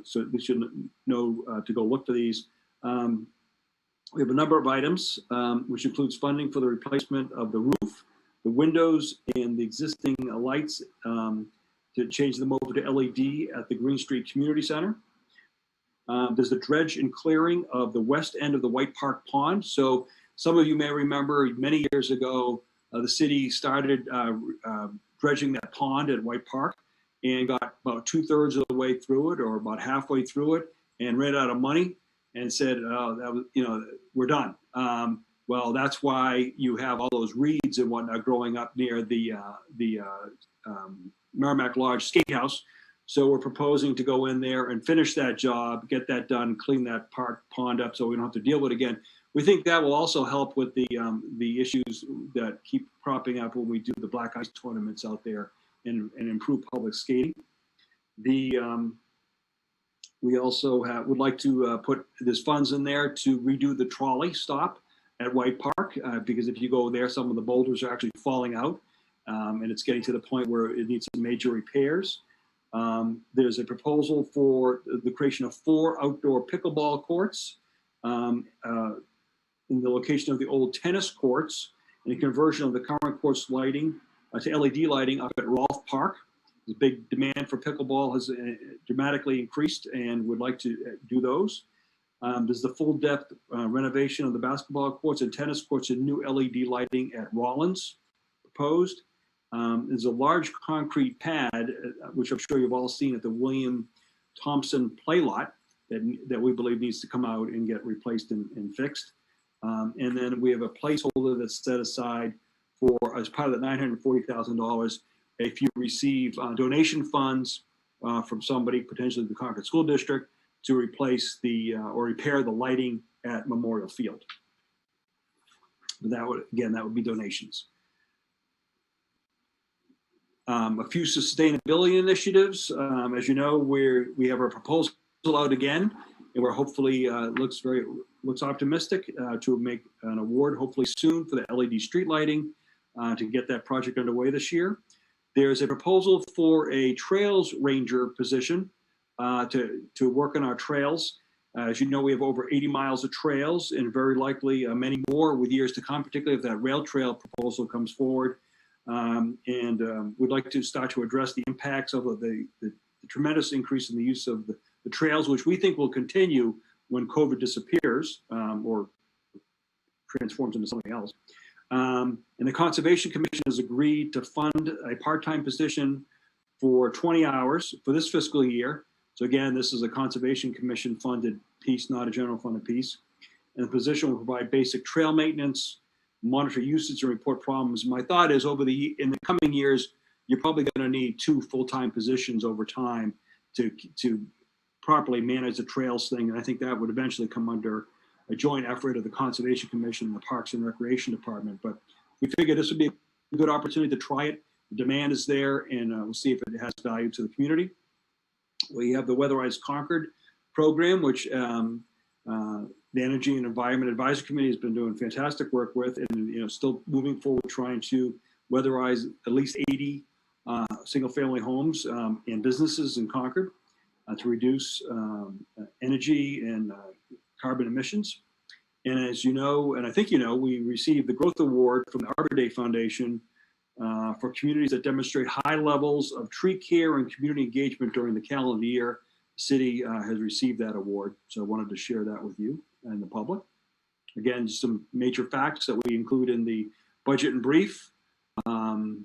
[SPEAKER 3] So they should know to go look for these. We have a number of items, which includes funding for the replacement of the roof, the windows, and the existing lights to change them over to LED at the Green Street Community Center. There's the dredge and clearing of the west end of the White Park Pond. So some of you may remember many years ago, the city started dredging that pond at White Park and got about 2/3 of the way through it or about halfway through it and ran out of money and said, oh, that was, we're done. Well, that's why you have all those reeds and whatnot growing up near the Merrimack Lodge Skate House. So we're proposing to go in there and finish that job, get that done, clean that pond up so we don't have to deal with it again. We think that will also help with the issues that keep cropping up when we do the black ice tournaments out there and improve public skating. We also would like to put there's funds in there to redo the trolley stop at White Park because if you go there, some of the boulders are actually falling out and it's getting to the point where it needs some major repairs. There's a proposal for the creation of 4 outdoor pickleball courts in the location of the old tennis courts and a conversion of the current courts lighting to LED lighting up at Rolfe Park. The big demand for pickleball has dramatically increased and would like to do those. There's the full depth renovation of the basketball courts and tennis courts and new LED lighting at Rollins proposed. There's a large concrete pad, which I'm sure you've all seen at the William Thompson play lot that we believe needs to come out and get replaced and fixed. And then we have a placeholder that's set aside for, as part of the $940,000, if you receive donation funds from somebody, potentially the Concord School District, to replace or repair the lighting at Memorial Field. But that would be donations. A few sustainability initiatives. As you know, we have our proposal out again, and we're hopefully looks optimistic to make an award hopefully soon for the LED street lighting to get that project underway this year. There's a proposal for a trails ranger position to work on our trails. As you know, we have over 80 miles of trails and very likely many more with years to come, particularly if that rail trail proposal comes forward. We'd like to start to address the impacts of the tremendous increase in the use of the trails, which we think will continue when COVID disappears or transforms into something else. And the Conservation Commission has agreed to fund a part-time position for 20 hours for this fiscal year. So again, this is a Conservation Commission funded piece, not a general funded piece. And the position will provide basic trail maintenance, monitor usage, and report problems. My thought is in the coming years, you're probably going to need 2 full-time positions over time to properly manage the trails thing. And I think that would eventually come under a joint effort of the Conservation Commission and the Parks and Recreation Department. But we figured this would be a good opportunity to try it. The demand is there, and we'll see if it has value to the community. We have the Weatherize Concord program, which the Energy and Environment Advisory Committee has been doing fantastic work with, and still moving forward, trying to weatherize at least 80 single-family homes and businesses in Concord to reduce energy and carbon emissions. And as you know, and I think you know, we received the Growth Award from the Arbor Day Foundation for communities that demonstrate high levels of tree care and community engagement during the calendar year. The city has received that award, so I wanted to share that with you and the public. Again, just some major facts that we include in the budget and brief for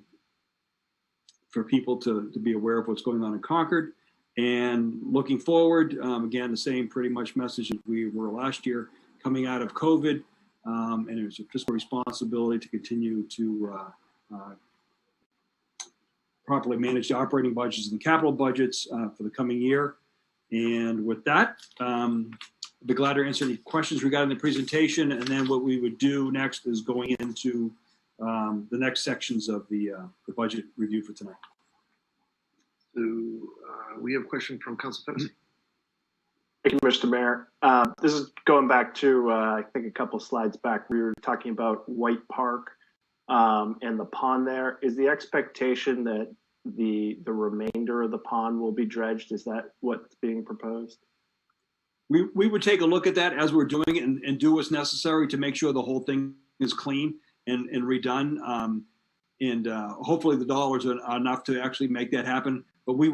[SPEAKER 3] people to be aware of what's going on in Concord. And looking forward, again, the same pretty much message as we were last year. Coming out of COVID, And it was just a responsibility to continue to properly manage the operating budgets and capital budgets for the coming year. And with that, I'd be glad to answer any questions regarding the presentation. And then what we would do next is going into the next sections of the budget review for tonight.
[SPEAKER 2] So we have a question from Council Fennessy.
[SPEAKER 6] Thank you, Mr. Mayor. This is going back to, I think a couple slides back, we were talking about White Park and the pond there. Is the expectation that the remainder of the pond will be dredged? Is that what's being proposed?
[SPEAKER 3] We would take a look at that as we're doing it and do what's necessary to make sure the whole thing is clean and redone. Hopefully the dollars are enough to actually make that happen. But where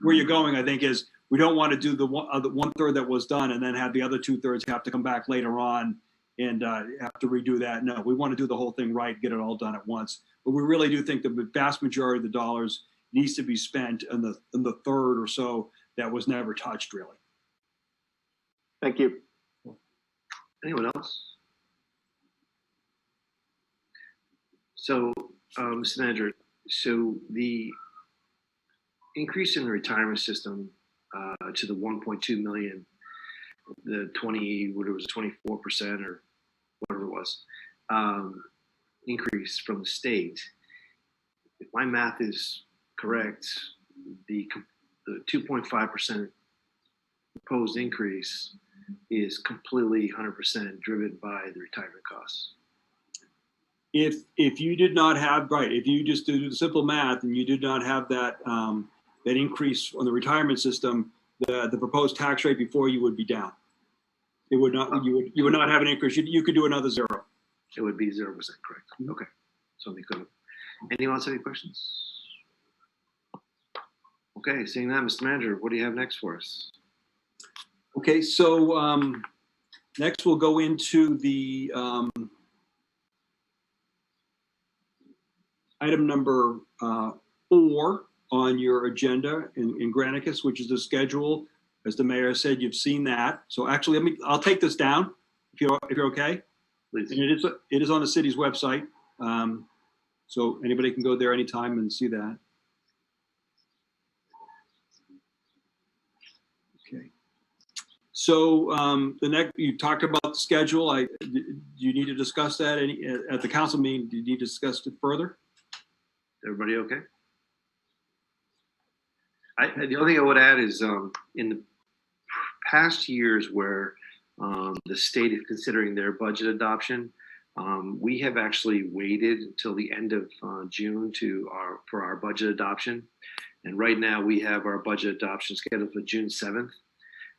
[SPEAKER 3] you're going, I think, is we don't want to do the 1/3 that was done and then have the other 2/3 have to come back later on and have to redo that. No, we want to do the whole thing right, get it all done at once. But we really do think the vast majority of the dollars needs to be spent in the third or so that was never touched, really.
[SPEAKER 6] Thank you.
[SPEAKER 2] Anyone else? So, Mr. Manager, so the increase in the retirement system to the 1.2 million, the 24% or whatever it was, increase from the state. If my math is correct, the 2.5% proposed increase is completely 100% driven by the retirement costs.
[SPEAKER 3] If you did not have, right, if you just do the simple math and you did not have that that increase on the retirement system, the proposed tax rate before you would be down. It would not, you would not have an increase. You could do another 0.
[SPEAKER 2] It would be 0%, correct? Okay. So we could. Anyone else have any questions? Okay, seeing that, Mr. Manager, what do you have next for us?
[SPEAKER 3] Okay, so next we'll go into the item number 4 on your agenda in Granicus, which is the schedule. As the mayor said, you've seen that. So actually, I'll take this down if you're okay.
[SPEAKER 2] Please.
[SPEAKER 3] And it is on the city's website, so anybody can go there anytime and see that. Okay. So the next, you talked about the schedule. Do you need to discuss that at the council meeting? Do you need to discuss it further?
[SPEAKER 2] Everybody okay? The only thing I would add is in the past years where the state is considering their budget adoption, we have actually waited until the end of June for our budget adoption. And right now we have our budget adoption scheduled for June 7th.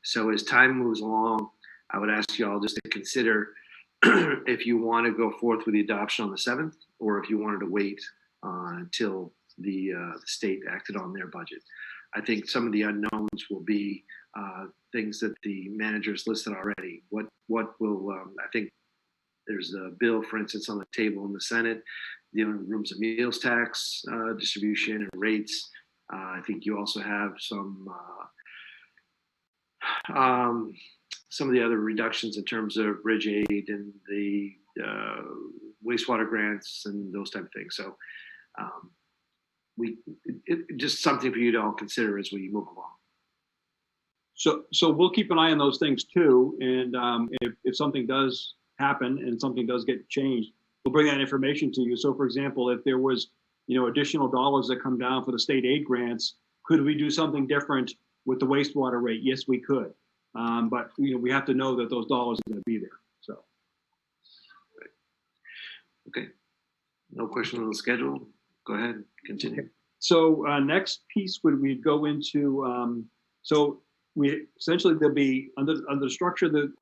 [SPEAKER 2] So as time moves along, I would ask you all just to consider if you want to go forth with the adoption on the 7th, or if you wanted to wait until the state acted on their budget. I think some of the unknowns will be things that the managers listed already. What will, I think there's a bill, for instance, on the table in the Senate, dealing with rooms and meals tax distribution and rates. I think you also have some of the other reductions in terms of bridge aid and the wastewater grants and those type of things. So just something for you to all consider as we move along.
[SPEAKER 3] So we'll keep an eye on those things too. And if something does happen and something does get changed, we'll bring that information to you. So for example, if there was, additional dollars that come down for the state aid grants, could we do something different with the wastewater rate? Yes, we could. But we have to know that those dollars are going to be there. So.
[SPEAKER 2] Okay. No question on the schedule. Go ahead, continue.
[SPEAKER 3] So next piece we'd go into, so we essentially there'll be under the structure the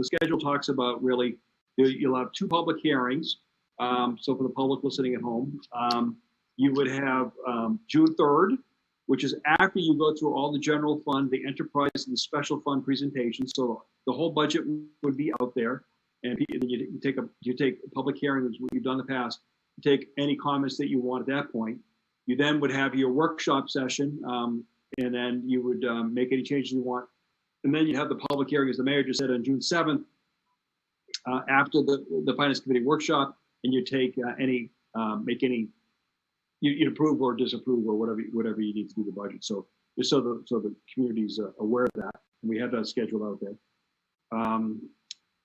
[SPEAKER 3] schedule talks about really you'll have 2 public hearings. So for the public listening at home, you would have June 3rd, which is after you go through all the general fund, the enterprise, and the special fund presentations. So the whole budget would be out there, and then you take a public hearing, which is what you've done in the past. You take any comments that you want at that point. You then would have your workshop session, and then you would make any changes you want. And then you have the public hearing, as the mayor just said, on June 7th. after the Finance Committee workshop, and you take make any, you'd approve or disapprove or whatever you need to do the budget. So just so the community's aware of that. And we have that scheduled out there.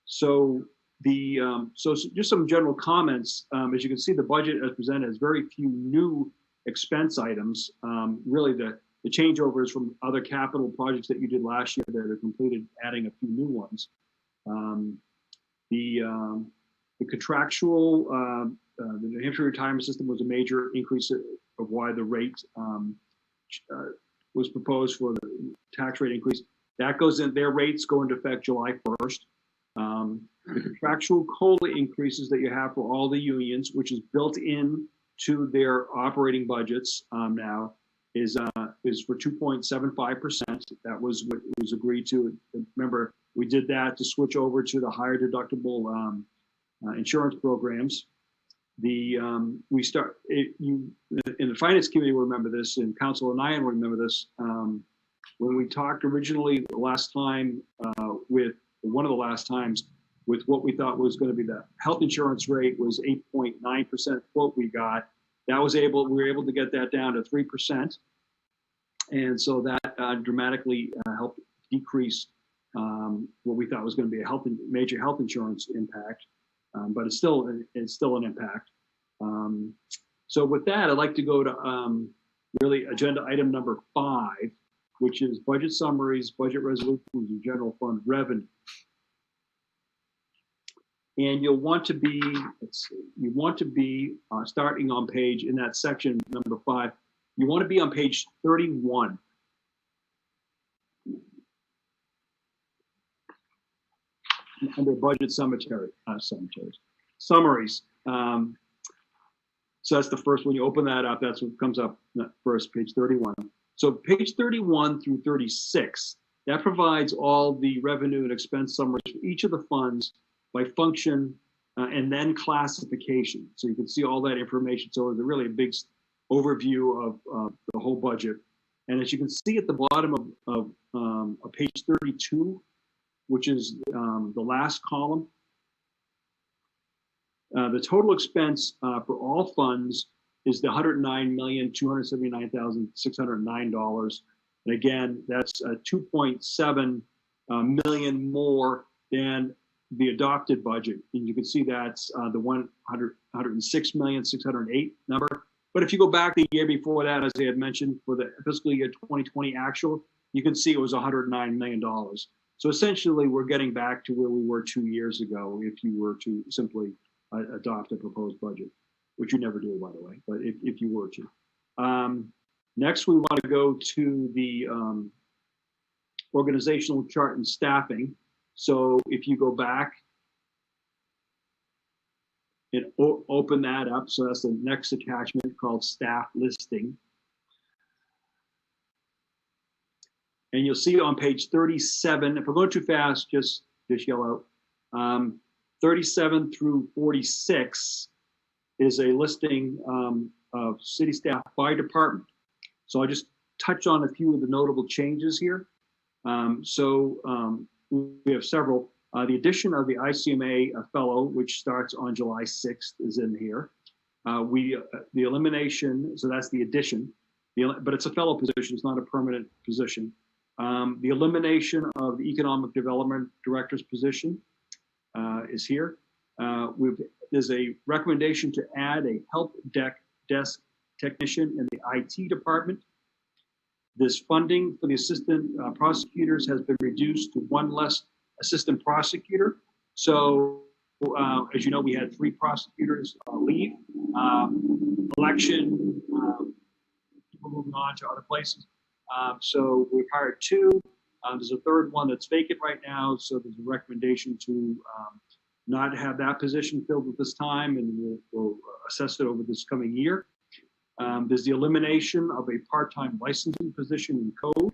[SPEAKER 3] So just some general comments. As you can see, the budget as presented has very few new expense items. Really, the changeovers from other capital projects that you did last year that are completed, adding a few new ones. The contractual, the New Hampshire retirement system was a major increase of why the rate was proposed for the tax rate increase. That goes in, their rates go into effect July 1st. The contractual COLA increases that you have for all the unions, which is built in to their operating budgets now, is for 2.75%. That was what was agreed to. Remember, we did that to switch over to the higher deductible insurance programs. In the Finance Committee will remember this, and Council and I will remember this. When we talked originally the last time with one of the last times with what we thought was going to be the health insurance rate was 8.9% quote we got. We were able to get that down to 3%. And so that dramatically helped decrease what we thought was going to be a major health insurance impact. But it's still an impact. So with that, I'd like to go to really agenda item number 5, which is budget summaries, budget resolutions, and general fund revenue. And you'll want to be, starting on page, in that section number 5, you want to be on page 31. Under budget summaries. So that's the first one. You open that up, that's what comes up first, page 31. So page 31 through 36, that provides all the revenue and expense summaries for each of the funds by function and then classification. So you can see all that information. So it's really a big overview of the whole budget. And as you can see at the bottom of page 32, which is the last column, the total expense for all funds is the $109,279,609. And again, that's 2.7 million more than the adopted budget. And you can see that's the 106,608 number. But if you go back the year before that, as I had mentioned, for the fiscal year 2020 actual, you can see it was $109 million. So essentially, we're getting back to where we were 2 years ago if you were to simply adopt a proposed budget, which you never do, by the way, but if you were to. Next, we want to go to the organizational chart and staffing. So if you go back and open that up, so that's the next attachment called staff listing. And you'll see on page 37, if we're going too fast, just yell out. 37 through 46 is a listing of city staff by department. So I'll just touch on a few of the notable changes here. We have several. The addition of the ICMA fellow, which starts on July 6th, is in here. The elimination, so that's the addition, but it's a fellow position, it's not a permanent position. The elimination of the Economic Development Director's position is here. There's a recommendation to add a help desk technician in the IT department. This funding for the assistant prosecutors has been reduced to one less assistant prosecutor. So, as you know, we had 3 prosecutors leave, election, people moving on to other places. So we've hired 2. There's a 3rd one that's vacant right now. So there's a recommendation to not have that position filled at this time, and we'll assess it over this coming year. There's the elimination of a part-time licensing position in code.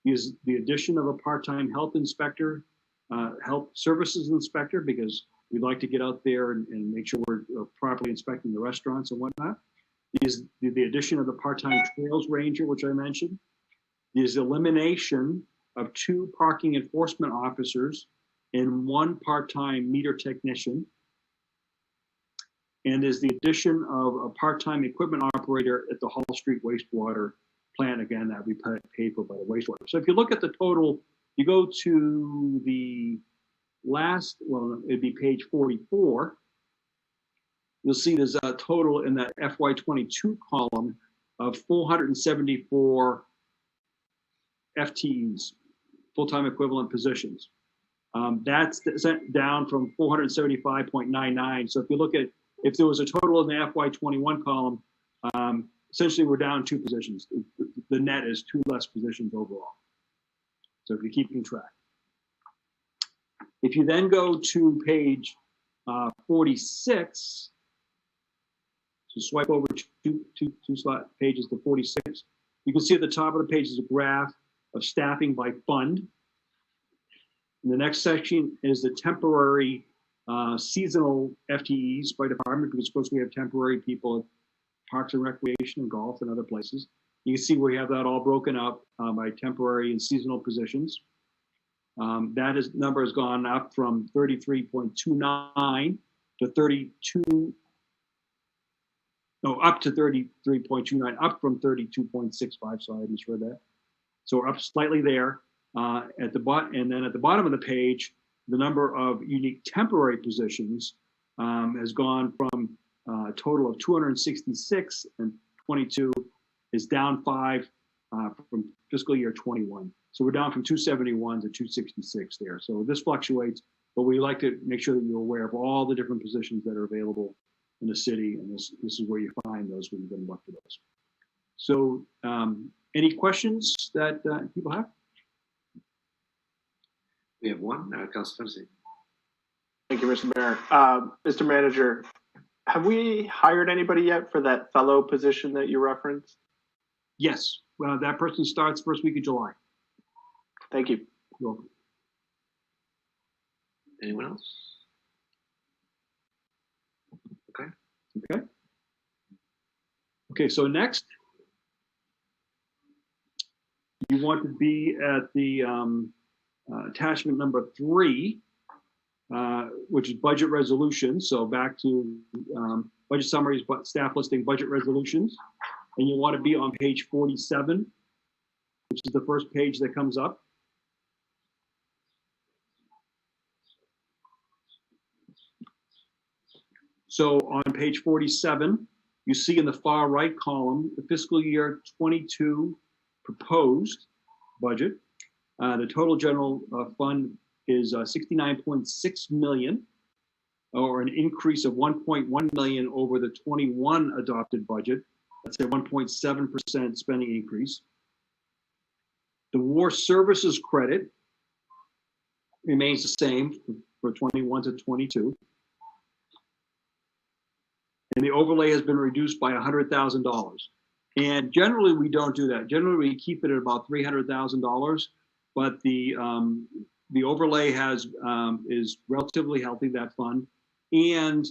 [SPEAKER 3] Is the addition of a part-time health inspector, health services inspector, because we'd like to get out there and make sure we're properly inspecting the restaurants and whatnot. Is the addition of the part-time trails ranger, which I mentioned. Is elimination of 2 parking enforcement officers and 1 part-time meter technician. And is the addition of a part-time equipment operator at the Hall Street wastewater plant, again, that we paid for by the wastewater. So if you look at the total, you go to the last, well, it'd be page 44. You'll see there's a total in that FY22 column of 474 FTEs, full-time equivalent positions. That's down from 475.99. So if you look at, if there was a total in the FY21 column, essentially we're down 2 positions. The net is 2 less positions overall. So if you're keeping track. If you then go to page 46, so swipe over two slot pages to 46, you can see at the top of the page is a graph of staffing by fund. And the next section is the temporary seasonal FTEs by department, because of course we have temporary people at Parks and Recreation and golf and other places. You can see we have that all broken up by temporary and seasonal positions. Number has gone up from 33.29 to 32, no, up to 33.29, up from 32.65, so I misread that. So we're up slightly there at the bottom, and then at the bottom of the page, the number of unique temporary positions has gone from a total of 266 and 22 is down 5 from fiscal year 21. So we're down from 271 to 266 there. So this fluctuates, but we like to make sure that you're aware of all the different positions that are available in the city, and this is where you find those when you're going to look for those. So any questions that people have?
[SPEAKER 2] We have one, Councilor Fennessy.
[SPEAKER 6] Thank you, Mr. Mayor. Mr. Manager, have we hired anybody yet for that fellow position that you referenced?
[SPEAKER 3] Yes, well, that person starts first week of July.
[SPEAKER 6] Thank you.
[SPEAKER 3] You're welcome.
[SPEAKER 2] Anyone else? Okay.
[SPEAKER 3] Okay. Okay, so next, you want to be at the attachment number 3, which is budget resolutions. So back to budget summaries, but staff listing, budget resolutions. And you want to be on page 47, which is the first page that comes up. So on page 47, you see in the far right column, the fiscal year 22 proposed budget. The total general fund is 69.6 million, or an increase of 1.1 million over the 21 adopted budget. That's a 1.7% spending increase. The war services credit remains the same for 21 to 22. And the overlay has been reduced by $100,000. And generally we don't do that. Generally we keep it at about $300,000, but the overlay is relatively healthy, that fund. And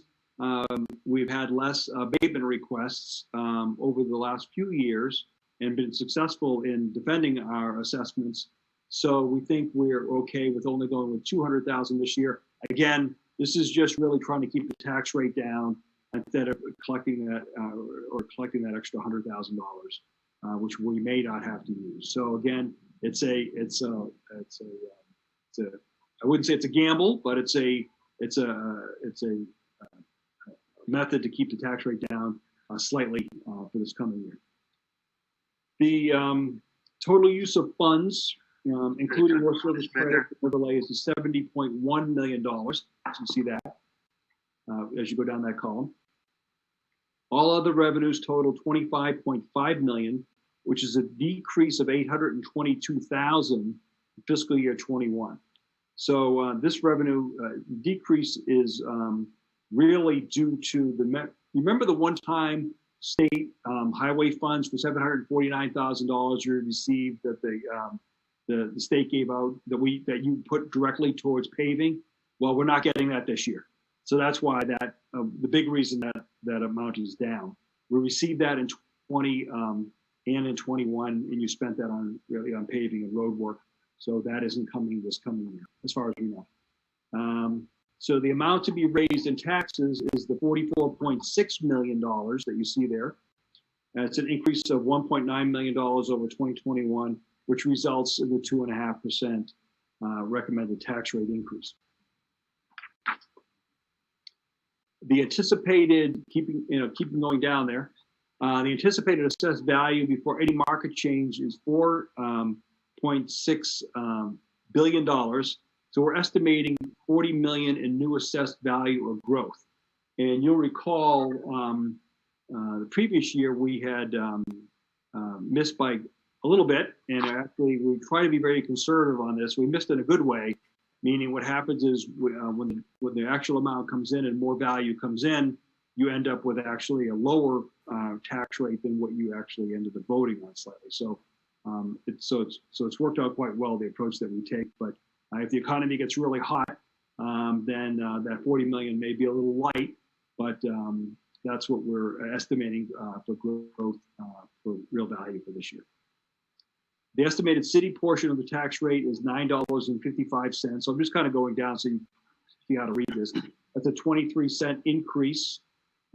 [SPEAKER 3] we've had less abatement requests over the last few years and been successful in defending our assessments. So we think we're okay with only going with 200,000 this year. Again, this is just really trying to keep the tax rate down instead of collecting that extra $100,000, which we may not have to use. So again, I wouldn't say it's a gamble, but it's a method to keep the tax rate down slightly for this coming year. The total use of funds, including war service credit overlay, is $70.1 million. So you see that as you go down that column. All other revenues total 25.5 million, which is a decrease of 822,000 in fiscal year 21. So this revenue decrease is really due to you remember the one-time state highway funds for $749,000 you received that the state gave out that you put directly towards paving? Well, we're not getting that this year. So that's why that the big reason that amount is down. We received that in 20 and in 21, and you spent that on paving and road work. So that isn't coming this coming year, as far as we know. So the amount to be raised in taxes is the $44.6 million that you see there. That's an increase of $1.9 million over 2021, which results in the 2.5% recommended tax rate increase. The anticipated, keeping going down there, the anticipated assessed value before any market change is $4.6 billion. So we're estimating 40 million in new assessed value of growth. And you'll recall the previous year we had missed by a little bit, and actually we try to be very conservative on this. We missed in a good way, meaning what happens is when the actual amount comes in and more value comes in, you end up with actually a lower tax rate than what you actually ended up voting on slightly. So it's worked out quite well, the approach that we take. But if the economy gets really hot, then that 40 million may be a little light, but that's what we're estimating for growth for real value for this year. The estimated city portion of the tax rate is $9.55. So I'm just kind of going down so you see how to read this. That's a 23-cent increase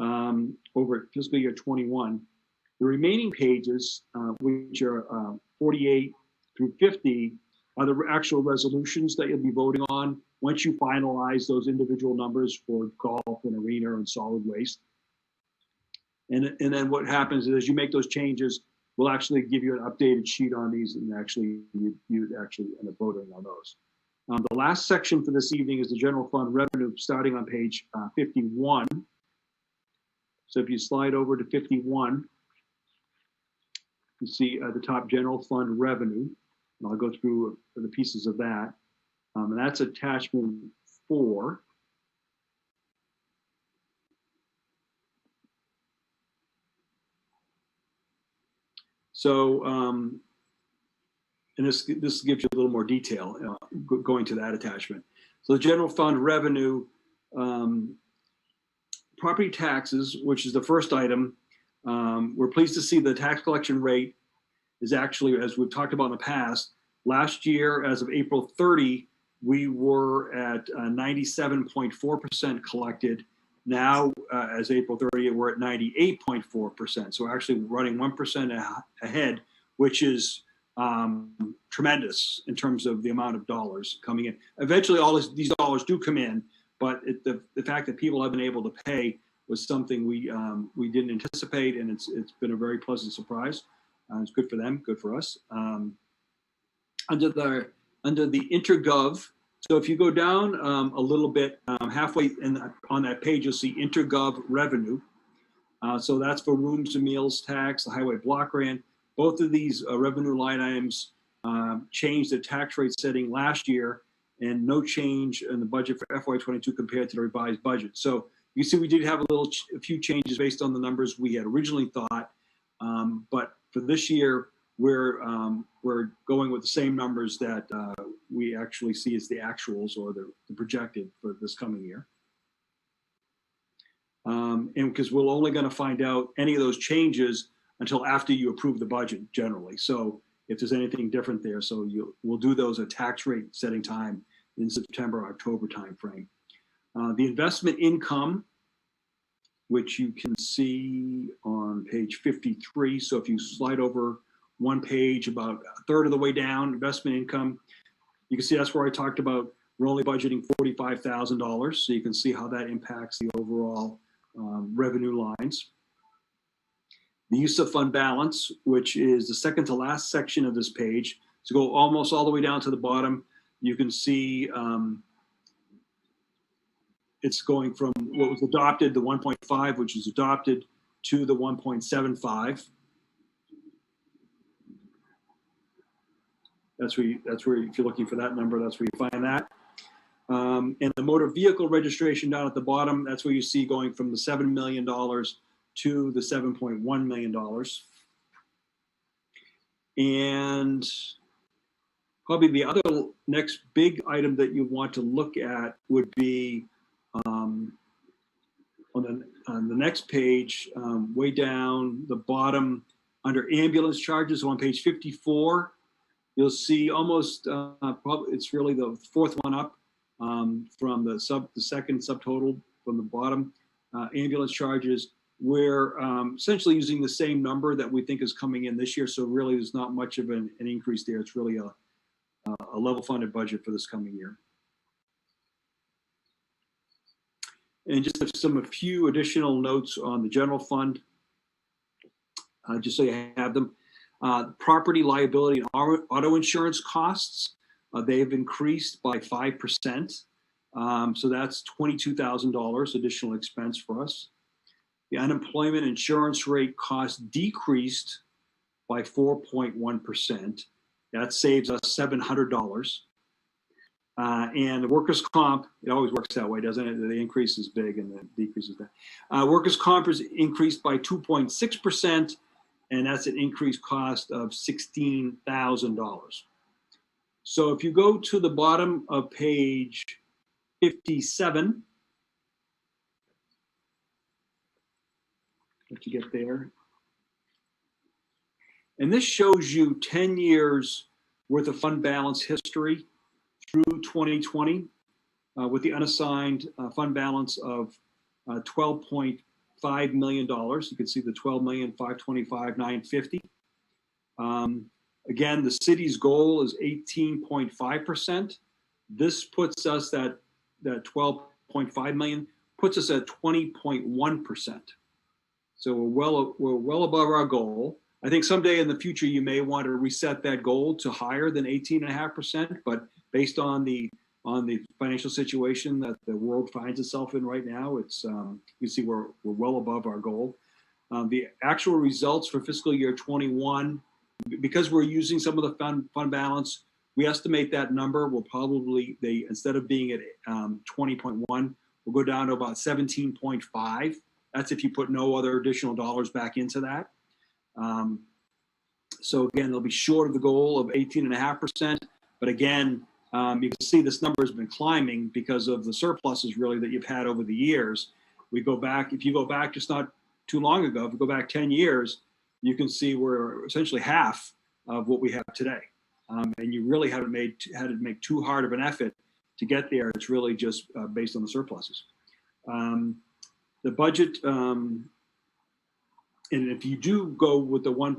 [SPEAKER 3] over fiscal year 21. The remaining pages, which are 48 through 50, are the actual resolutions that you'll be voting on once you finalize those individual numbers for golf and arena and solid waste. And then what happens is as you make those changes, we'll actually give you an updated sheet on these, and actually you actually end up voting on those. The last section for this evening is the general fund revenue, starting on page 51. So if you slide over to 51, you see at the top general fund revenue, and I'll go through the pieces of that. And that's attachment 4. So, and this gives you a little more detail going to that attachment. So the general fund revenue, property taxes, which is the first item, we're pleased to see the tax collection rate is actually, as we've talked about in the past, last year, as of April 30, we were at 97.4% collected. Now, as April 30, we're at 98.4%. So we're actually running 1% ahead, which is tremendous in terms of the amount of dollars coming in. Eventually, all these dollars do come in, but the fact that people have been able to pay was something we didn't anticipate, and it's been a very pleasant surprise. It's good for them, good for us. Under the intergov, so if you go down a little bit, halfway on that page, you'll see intergov revenue. So that's for rooms and meals tax, the highway block grant. Both of these revenue line items changed the tax rate setting last year, and no change in the budget for FY22 compared to the revised budget. So you see we did have a few changes based on the numbers we had originally thought, but for this year, we're going with the same numbers that we actually see as the actuals or the projected for this coming year. And because we're only going to find out any of those changes until after you approve the budget generally. So if there's anything different there, so we'll do those at tax rate setting time in September, October timeframe. The investment income, which you can see on page 53. So if you slide over one page, about a third of the way down, investment income, you can see that's where I talked about we're only budgeting $45,000. So you can see how that impacts the overall revenue lines. The use of fund balance, which is the second to last section of this page. So go almost all the way down to the bottom. You can see it's going from what was adopted, the 1.5, which was adopted, to the 1.75. That's where if you're looking for that number, that's where you find that. And the motor vehicle registration down at the bottom, that's where you see going from the $7 million to the $7.1 million. And probably the other next big item that you want to look at would be on the next page, way down the bottom under ambulance charges on page 54. You'll see almost, probably it's really the fourth one up. from the second subtotal from the bottom. Ambulance charges, we're essentially using the same number that we think is coming in this year. So really there's not much of an increase there. It's really a level funded budget for this coming year. And just a few additional notes on the general fund, just so you have them. Property liability and auto insurance costs, they've increased by 5%. So that's $22,000 additional expense for us. The unemployment insurance rate cost decreased by 4.1%. That saves us $700. And the workers' comp, it always works that way, doesn't it? The increase is big and the decrease is that. Workers' comp is increased by 2.6%, and that's an increased cost of $16,000. So if you go to the bottom of page 57, let you get there. And this shows you 10 years worth of fund balance history through 2020 with the unassigned fund balance of $12.5 million. You can see the $12,525,950. Again, the city's goal is 18.5%. This puts us that 12.5 million puts us at 20.1%. So we're well above our goal. I think someday in the future you may want to reset that goal to higher than 18.5%, but based on the financial situation that the world finds itself in right now, it's you can see we're well above our goal. The actual results for fiscal year 21, because we're using some of the fund balance, we estimate that number will probably, instead of being at 20.1, we'll go down to about 17.5. That's if you put no other additional dollars back into that. So again, they'll be short of the goal of 18.5%. But again, you can see this number has been climbing because of the surpluses really that you've had over the years. We go back, if you go back just not too long ago, if you go back 10 years, you can see we're essentially half of what we have today. And you really had to make too hard of an effort to get there. It's really just based on the surpluses. The budget, and if you do go with the one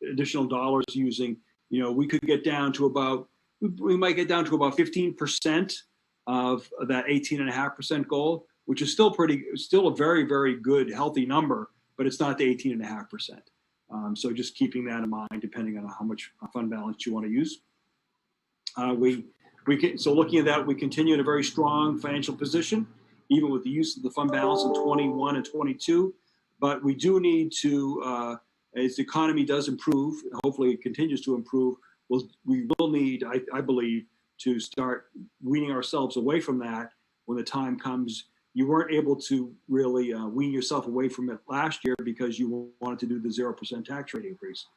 [SPEAKER 3] additional dollars using, we could get down to about, we might get down to about 15% of that 18.5% goal, which is still a very, very good, healthy number, but it's not the 18.5%. So just keeping that in mind, depending on how much fund balance you want to use. So looking at that, we continue in a very strong financial position, even with the use of the fund balance in 21 and 22. But we do need to, as the economy does improve, hopefully it continues to improve, we will need, I believe, to start weaning ourselves away from that when the time comes. You weren't able to really wean yourself away from it last year because you wanted to do the 0% tax rate increase.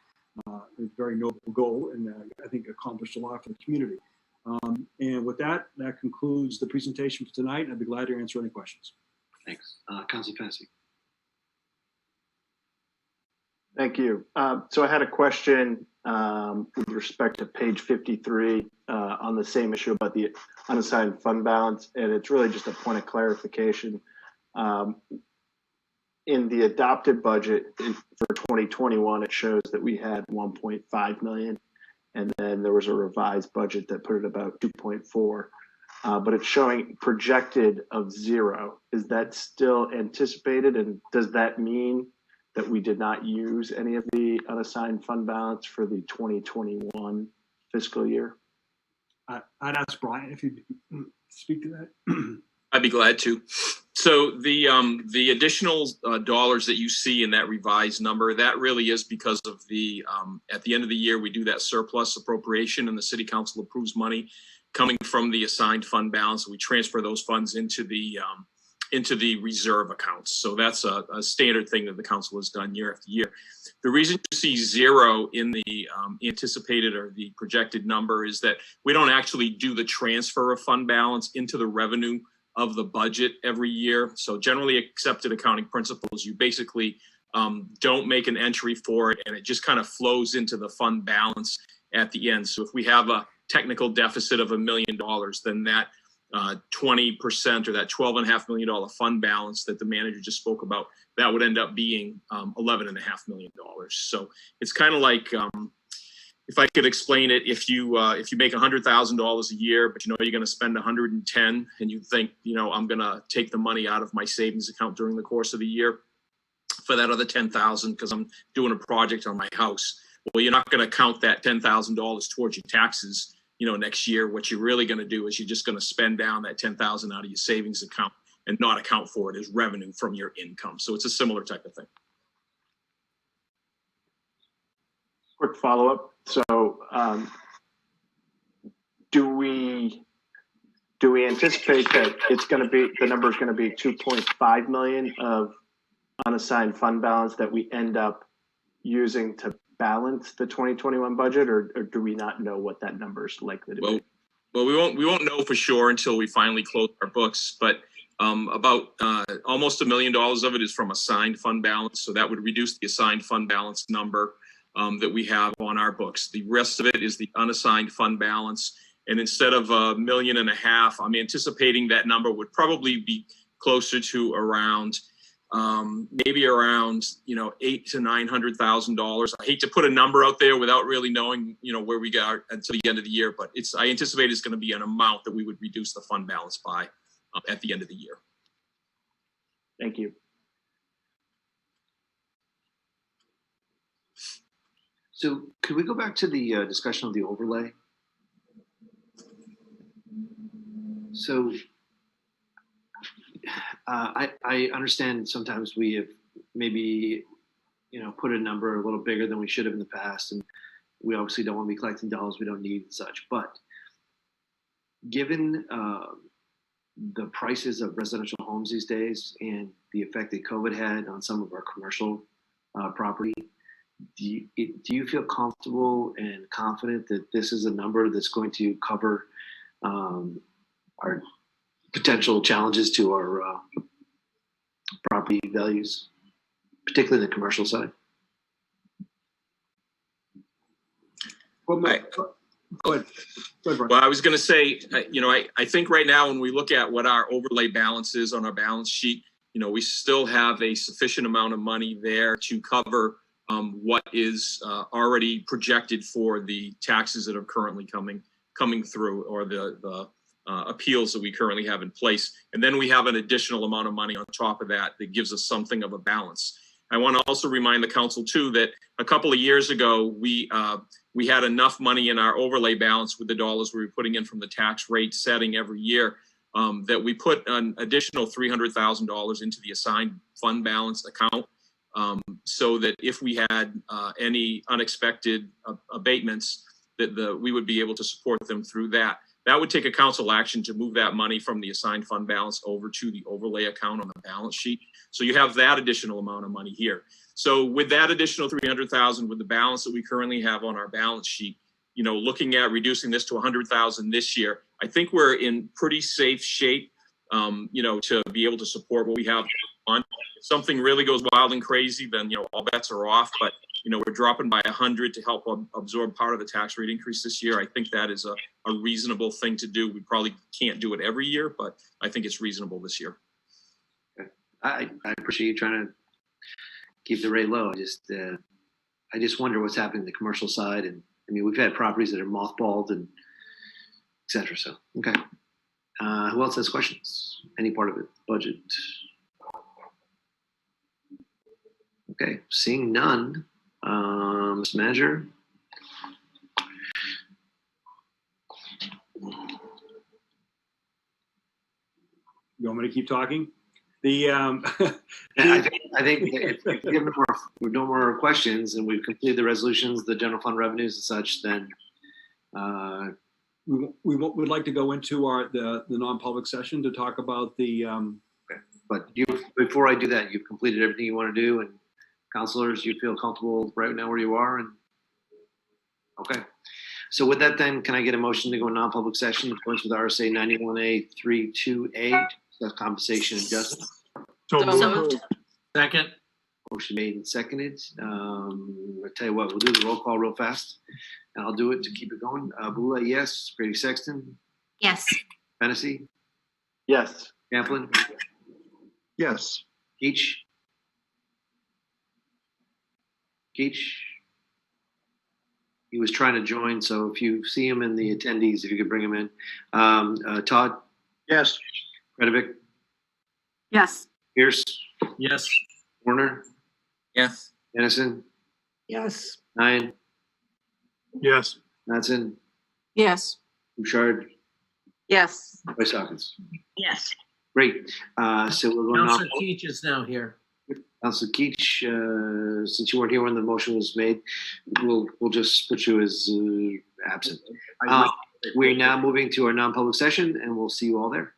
[SPEAKER 3] It's a very noble goal, and I think accomplished a lot for the community. And with that, that concludes the presentation for tonight. I'd be glad to answer any questions.
[SPEAKER 2] Thanks. Councilor Fennessy.
[SPEAKER 6] Thank you. So I had a question with respect to page 53 on the same issue about the unassigned fund balance, and it's really just a point of clarification. In the adopted budget for 2021, it shows that we had 1.5 million, and then there was a revised budget that put it about 2.4, but it's showing projected of 0. Is that still anticipated, and does that mean that we did not use any of the unassigned fund balance for the 2021 fiscal year?
[SPEAKER 3] I'd ask Brian if you'd speak to that.
[SPEAKER 1] I'd be glad to. So the additional dollars that you see in that revised number, that really is because of the at the end of the year we do that surplus appropriation and the city council approves money coming from the assigned fund balance. We transfer those funds into the reserve accounts. So that's a standard thing that the council has done year after year. The reason you see 0 in the anticipated or the projected number is that we don't actually do the transfer of fund balance into the revenue of the budget every year. So generally accepted accounting principles, you basically don't make an entry for it, and it just kind of flows into the fund balance at the end. So if we have technical deficit of $1 million, then that 20% or that $12.5 million fund balance that the manager just spoke about, that would end up being $11.5 million. So it's kind of like, if I could explain it, if you make $100,000 a year, but you know you're going to spend 110, and you think, you know, I'm going to take the money out of my savings account during the course of the year for that other 10,000 because I'm doing a project on my house. Well, you're not going to count that $10,000 towards your taxes, you know, next year. What you're really going to do is you're just going to spend down that 10,000 out of your savings account and not account for it as revenue from your income. So it's a similar type of thing.
[SPEAKER 6] Quick follow-up. So, do we anticipate that it's going to be, the number is going to be 2.5 million of unassigned fund balance that we end up using to balance the 2021 budget, or do we not know what that number is likely to be?
[SPEAKER 1] Well, we won't know for sure until we finally close our books, but about almost $1 million of it is from assigned fund balance. So that would reduce the assigned fund balance number that we have on our books. The rest of it is the unassigned fund balance. And instead of $1.5 million, I'm anticipating that number would probably be closer to around maybe around, you know, $800,000 to $900,000. I hate to put a number out there without really knowing, you know, where we got until the end of the year, but I anticipate it's going to be an amount that we would reduce the fund balance by at the end of the year.
[SPEAKER 6] Thank you.
[SPEAKER 2] So could we go back to the discussion of the overlay? So I understand sometimes we have maybe, you know, put a number a little bigger than we should have in the past, and we obviously don't want to be collecting dollars we don't need and such. But given the prices of residential homes these days and the effect that COVID had on some of our commercial property, do you feel comfortable and confident that this is a number that's going to cover our potential challenges to our property values, particularly the commercial side?
[SPEAKER 3] Well, go ahead.
[SPEAKER 1] Well, I was going to say, you know, I think right now when we look at what our overlay balance is on our balance sheet, you know, we still have a sufficient amount of money there to cover what is already projected for the taxes that are currently coming through, or the appeals that we currently have in place. And then we have an additional amount of money on top of that that gives us something of a balance. I want to also remind the council too that a couple of years ago, we had enough money in our overlay balance with the dollars we were putting in from the tax rate setting every year that we put an additional $300,000 into the assigned fund balance account. So that if we had any unexpected abatements, that we would be able to support them through that. That would take a council action to move that money from the assigned fund balance over to the overlay account on the balance sheet. So you have that additional amount of money here. So with that additional $300,000, with the balance that we currently have on our balance sheet, you know, looking at reducing this to $100,000 this year, I think we're in pretty safe shape, you know, to be able to support what we have on. If something really goes wild and crazy, then, you know, all bets are off. But, you know, we're dropping by 100 to help absorb part of the tax rate increase this year. I think that is a reasonable thing to do. We probably can't do it every year, but I think it's reasonable this year.
[SPEAKER 2] Okay. I appreciate you trying to keep the rate low. I just wonder what's happening in the commercial side. And I mean, we've had properties that are mothballed and et cetera. So, okay. Who else has questions? Any part of it? Budget? Okay, seeing none. Mr. Manager?
[SPEAKER 3] You want me to keep talking? The
[SPEAKER 2] I think if we have no more questions and we've completed the resolutions, the general fund revenues and such, then
[SPEAKER 3] we would like to go into the non-public session to talk about the.
[SPEAKER 2] Okay. But before I do that, you've completed everything you want to do, and counselors, you feel comfortable right now where you are, and okay. So with that, then, can I get a motion to go in non-public session in accordance with RSA 91A 32A, that's compensation adjustment?
[SPEAKER 4] So moved.
[SPEAKER 10] Second.
[SPEAKER 2] Motion made and seconded. I'll tell you what, we'll do the roll call real fast. And I'll do it to keep it going. Bula, yes. Grady Sexton,
[SPEAKER 7] Yes.
[SPEAKER 2] Fennessy,
[SPEAKER 6] Yes.
[SPEAKER 2] Kaplan,
[SPEAKER 5] Yes.
[SPEAKER 2] Keach. Keach. He was trying to join, so if you see him in the attendees, if you could bring him in. Todd,
[SPEAKER 5] Yes.
[SPEAKER 2] Kretovic,
[SPEAKER 8] Yes.
[SPEAKER 2] Pierce,
[SPEAKER 10] Yes.
[SPEAKER 2] Warner,
[SPEAKER 10] Yes.
[SPEAKER 2] Dennison,
[SPEAKER 11] yes,
[SPEAKER 2] Ryan,
[SPEAKER 5] Yes.
[SPEAKER 2] Mattson,
[SPEAKER 8] Yes.
[SPEAKER 2] Bouchard,
[SPEAKER 4] Yes.
[SPEAKER 2] Vice Hawkins.
[SPEAKER 9] Yes.
[SPEAKER 2] Great. So we're going
[SPEAKER 12] Counselor
[SPEAKER 2] on.
[SPEAKER 12] Teach is now here.
[SPEAKER 2] Councilor Keach, since you weren't here when the motion was made, we'll just put you as absent. We're now moving to our non-public session, and we'll see you all there.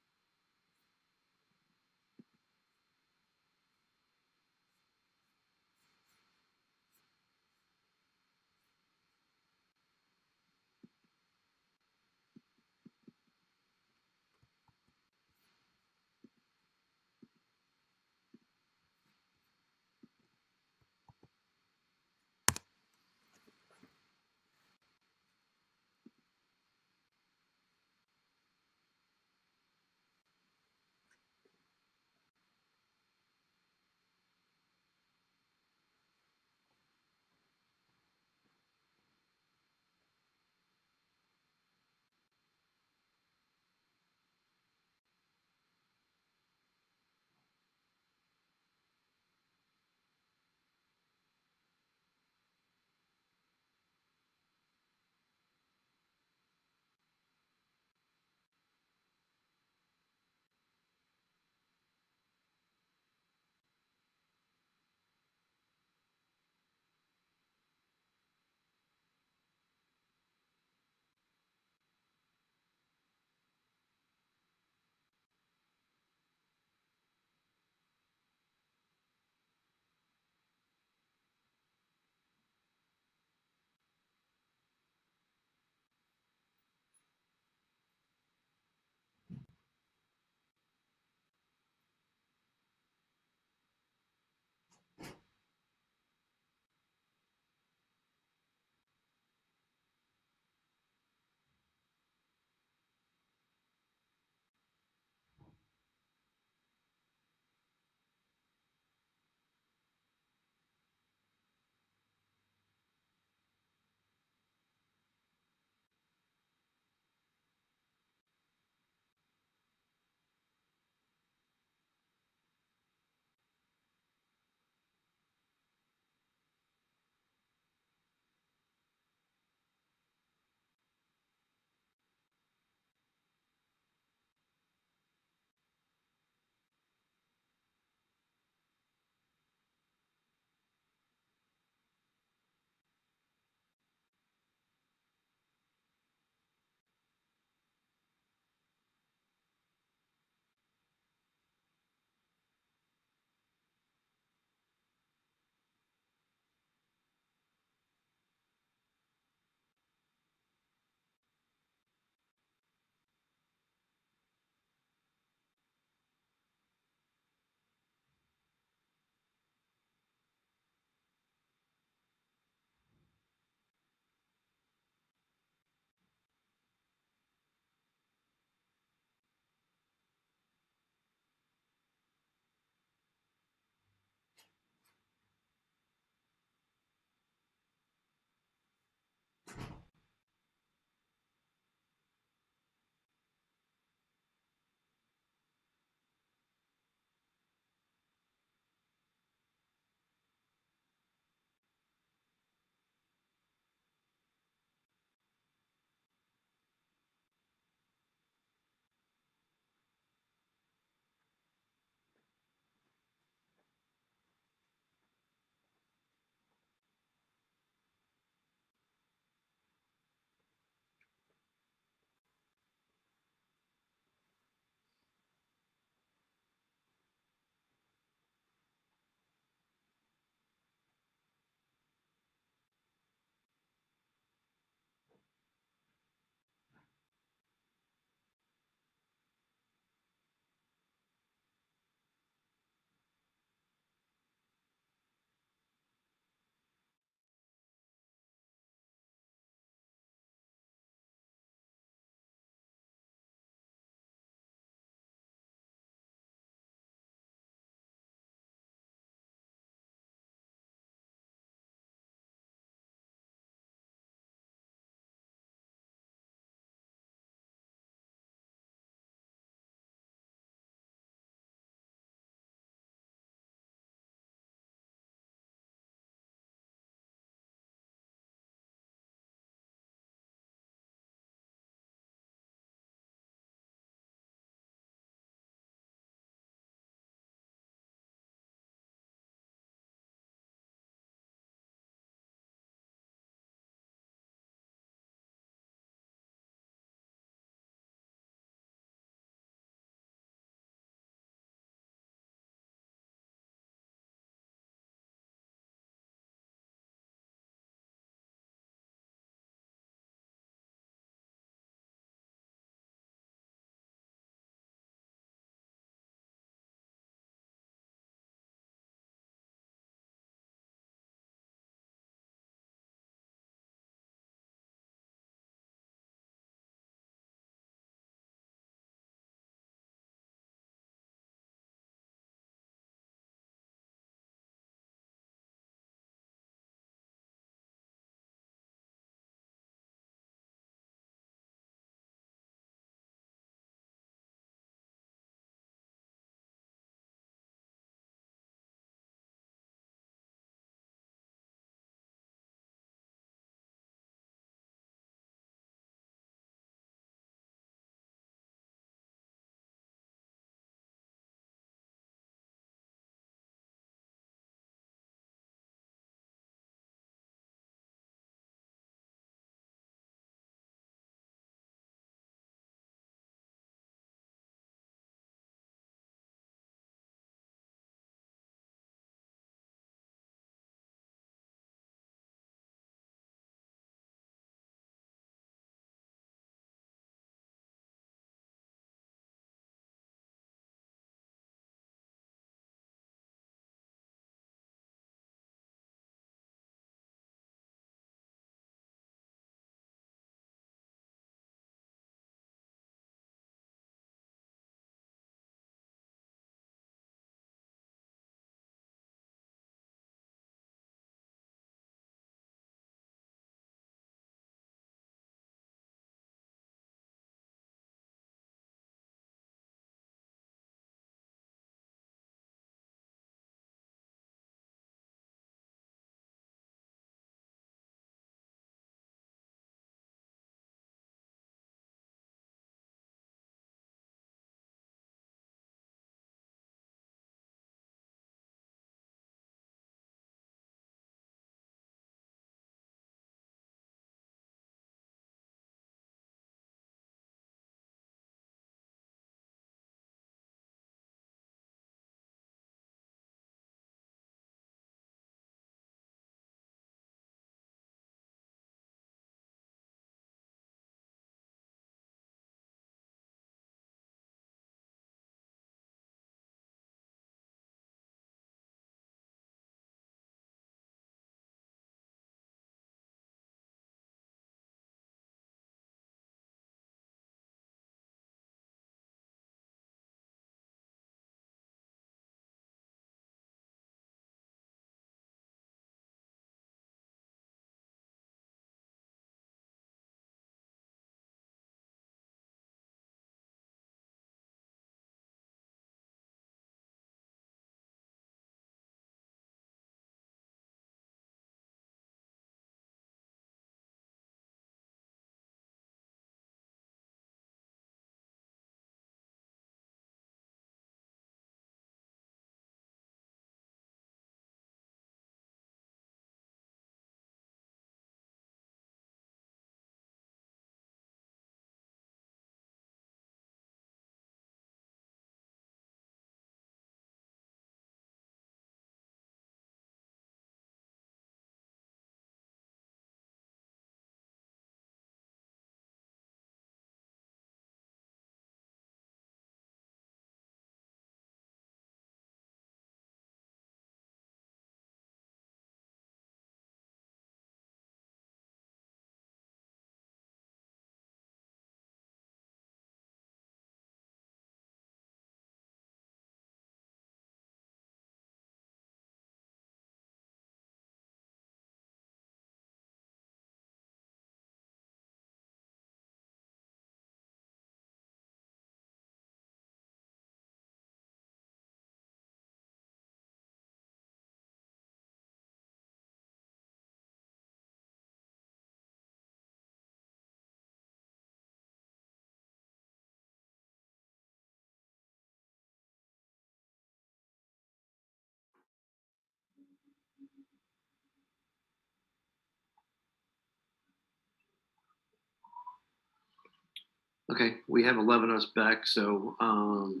[SPEAKER 2] Okay, we have 11 of us back, so, okay.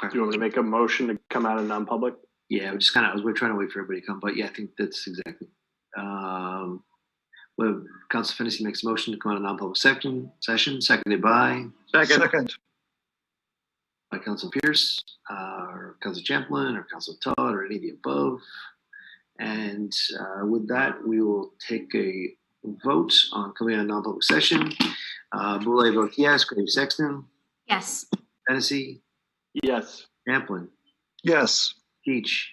[SPEAKER 6] Do you want me to make a motion to come out of non-public?
[SPEAKER 2] Yeah, we're trying to wait for everybody to come, but yeah, I think that's exactly. Well, Council Fennessy makes a motion to come out of non-public session, seconded by
[SPEAKER 5] Second.
[SPEAKER 2] Council Pierce, or Council Champlin, or Council Todd, or any of the above. And with that, we will take a vote on coming out of non-public session. Boulay votes yes. Graves Sexton,
[SPEAKER 7] Yes.
[SPEAKER 2] Fennessy,
[SPEAKER 6] Yes.
[SPEAKER 2] Champlin,
[SPEAKER 5] Yes.
[SPEAKER 2] Peach,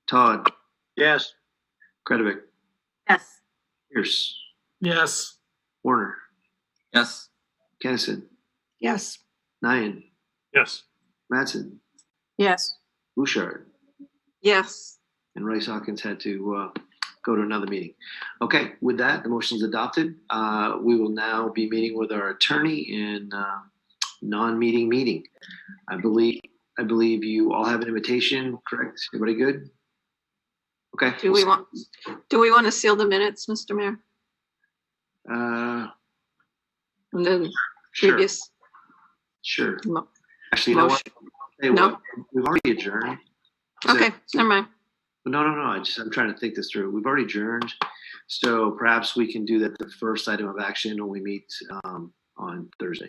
[SPEAKER 2] Todd,
[SPEAKER 5] Yes.
[SPEAKER 2] Kretovic,
[SPEAKER 8] Yes.
[SPEAKER 2] Pierce,
[SPEAKER 6] Yes.
[SPEAKER 2] Warner,
[SPEAKER 10] Yes.
[SPEAKER 2] Kennison,
[SPEAKER 11] Yes.
[SPEAKER 2] Nyan,
[SPEAKER 3] Yes.
[SPEAKER 2] Mattson,
[SPEAKER 8] Yes.
[SPEAKER 2] Bouchard,
[SPEAKER 4] Yes.
[SPEAKER 2] and Rice Hawkins had to go to another meeting. Okay, with that, the motion is adopted. We will now be meeting with our attorney in non-meeting meeting. I believe you all have an invitation, correct? Everybody good? Okay.
[SPEAKER 4] Do we want to seal the minutes, Mr. Mayor? And then
[SPEAKER 2] Sure.
[SPEAKER 4] previous
[SPEAKER 2] Sure.
[SPEAKER 4] mo-
[SPEAKER 2] Actually, you know what?
[SPEAKER 4] motion.
[SPEAKER 2] Hey,
[SPEAKER 4] No.
[SPEAKER 2] we've already adjourned. So-
[SPEAKER 4] Okay, never mind.
[SPEAKER 2] No. I'm trying to think this through. We've already adjourned, so perhaps we can do that the first item of action when we meet on Thursday.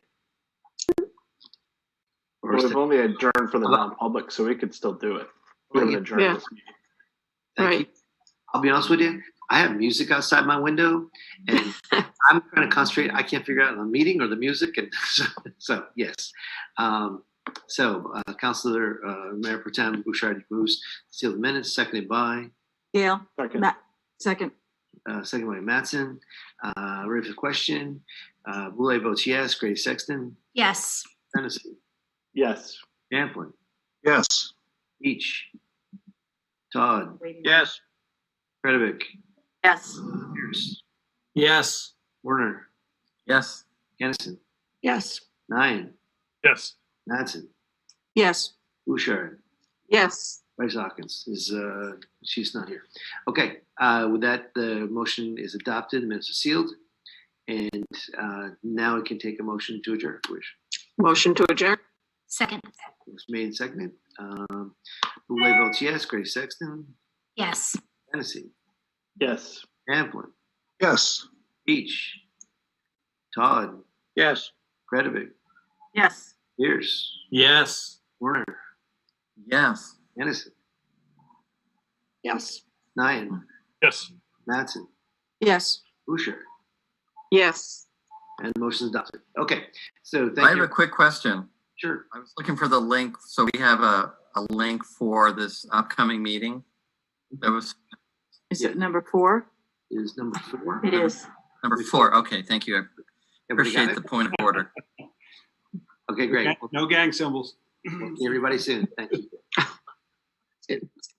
[SPEAKER 2] Or
[SPEAKER 6] Well,
[SPEAKER 2] is
[SPEAKER 6] we've
[SPEAKER 2] it-
[SPEAKER 6] only adjourned for the non-public, so we could still do it. We haven't adjourned
[SPEAKER 4] Yeah.
[SPEAKER 6] this meeting.
[SPEAKER 2] Thank
[SPEAKER 4] Right.
[SPEAKER 2] you. I'll be honest with you. I have music outside my window, and I'm trying to concentrate. I can't figure out the meeting or the music, and so yes. Councilor Mayor Pro Tem Bouchard moves to seal the minutes, seconded by
[SPEAKER 8] Gail.
[SPEAKER 6] Second.
[SPEAKER 8] Second.
[SPEAKER 2] second by Mattson. Ready for the question? Boulay votes yes. Graves Sexton,
[SPEAKER 7] Yes.
[SPEAKER 2] Tennessee,
[SPEAKER 6] Yes.
[SPEAKER 2] Champlin,
[SPEAKER 5] Yes.
[SPEAKER 2] Peach, Todd,
[SPEAKER 5] Yes.
[SPEAKER 2] Kretovic,
[SPEAKER 8] Yes.
[SPEAKER 2] Pierce,
[SPEAKER 6] Yes.
[SPEAKER 2] Warner,
[SPEAKER 10] Yes.
[SPEAKER 2] Kennison,
[SPEAKER 11] Yes.
[SPEAKER 2] Nyan,
[SPEAKER 3] Yes.
[SPEAKER 2] Mattson,
[SPEAKER 8] Yes.
[SPEAKER 2] Bouchard,
[SPEAKER 4] Yes.
[SPEAKER 2] Rice Hawkins is she's not here. Okay, with that, the motion is adopted, the minutes are sealed, and now we can take a motion to adjourn, which
[SPEAKER 4] Motion to adjourn.
[SPEAKER 7] Second.
[SPEAKER 2] was made and seconded. Boulay votes yes. Graves Sexton,
[SPEAKER 7] Yes.
[SPEAKER 2] Tennessee,
[SPEAKER 6] Yes.
[SPEAKER 2] Champlin,
[SPEAKER 5] Yes.
[SPEAKER 2] Peach, Todd,
[SPEAKER 5] Yes.
[SPEAKER 2] Kretovic,
[SPEAKER 8] Yes.
[SPEAKER 2] Pierce,
[SPEAKER 6] Yes.
[SPEAKER 2] Warner,
[SPEAKER 10] Yes.
[SPEAKER 2] Kennison,
[SPEAKER 11] Yes.
[SPEAKER 2] Nyan,
[SPEAKER 3] Yes.
[SPEAKER 2] Mattson,
[SPEAKER 8] Yes.
[SPEAKER 2] Bouchard,
[SPEAKER 4] Yes.
[SPEAKER 2] and the motion is adopted. Okay, so
[SPEAKER 10] I
[SPEAKER 2] thank
[SPEAKER 10] have
[SPEAKER 2] you.
[SPEAKER 10] a quick question.
[SPEAKER 2] Sure.
[SPEAKER 10] I was looking for the link. So we have a link for this upcoming meeting. That was
[SPEAKER 8] Is it number 4?
[SPEAKER 2] Is number 4.
[SPEAKER 8] It is.
[SPEAKER 10] number 4. Okay, thank you. I
[SPEAKER 2] Everybody got
[SPEAKER 10] appreciate the point of order.
[SPEAKER 2] Okay, great.
[SPEAKER 3] No gang symbols.
[SPEAKER 2] We'll see everybody soon. Thank you.
[SPEAKER 4] It's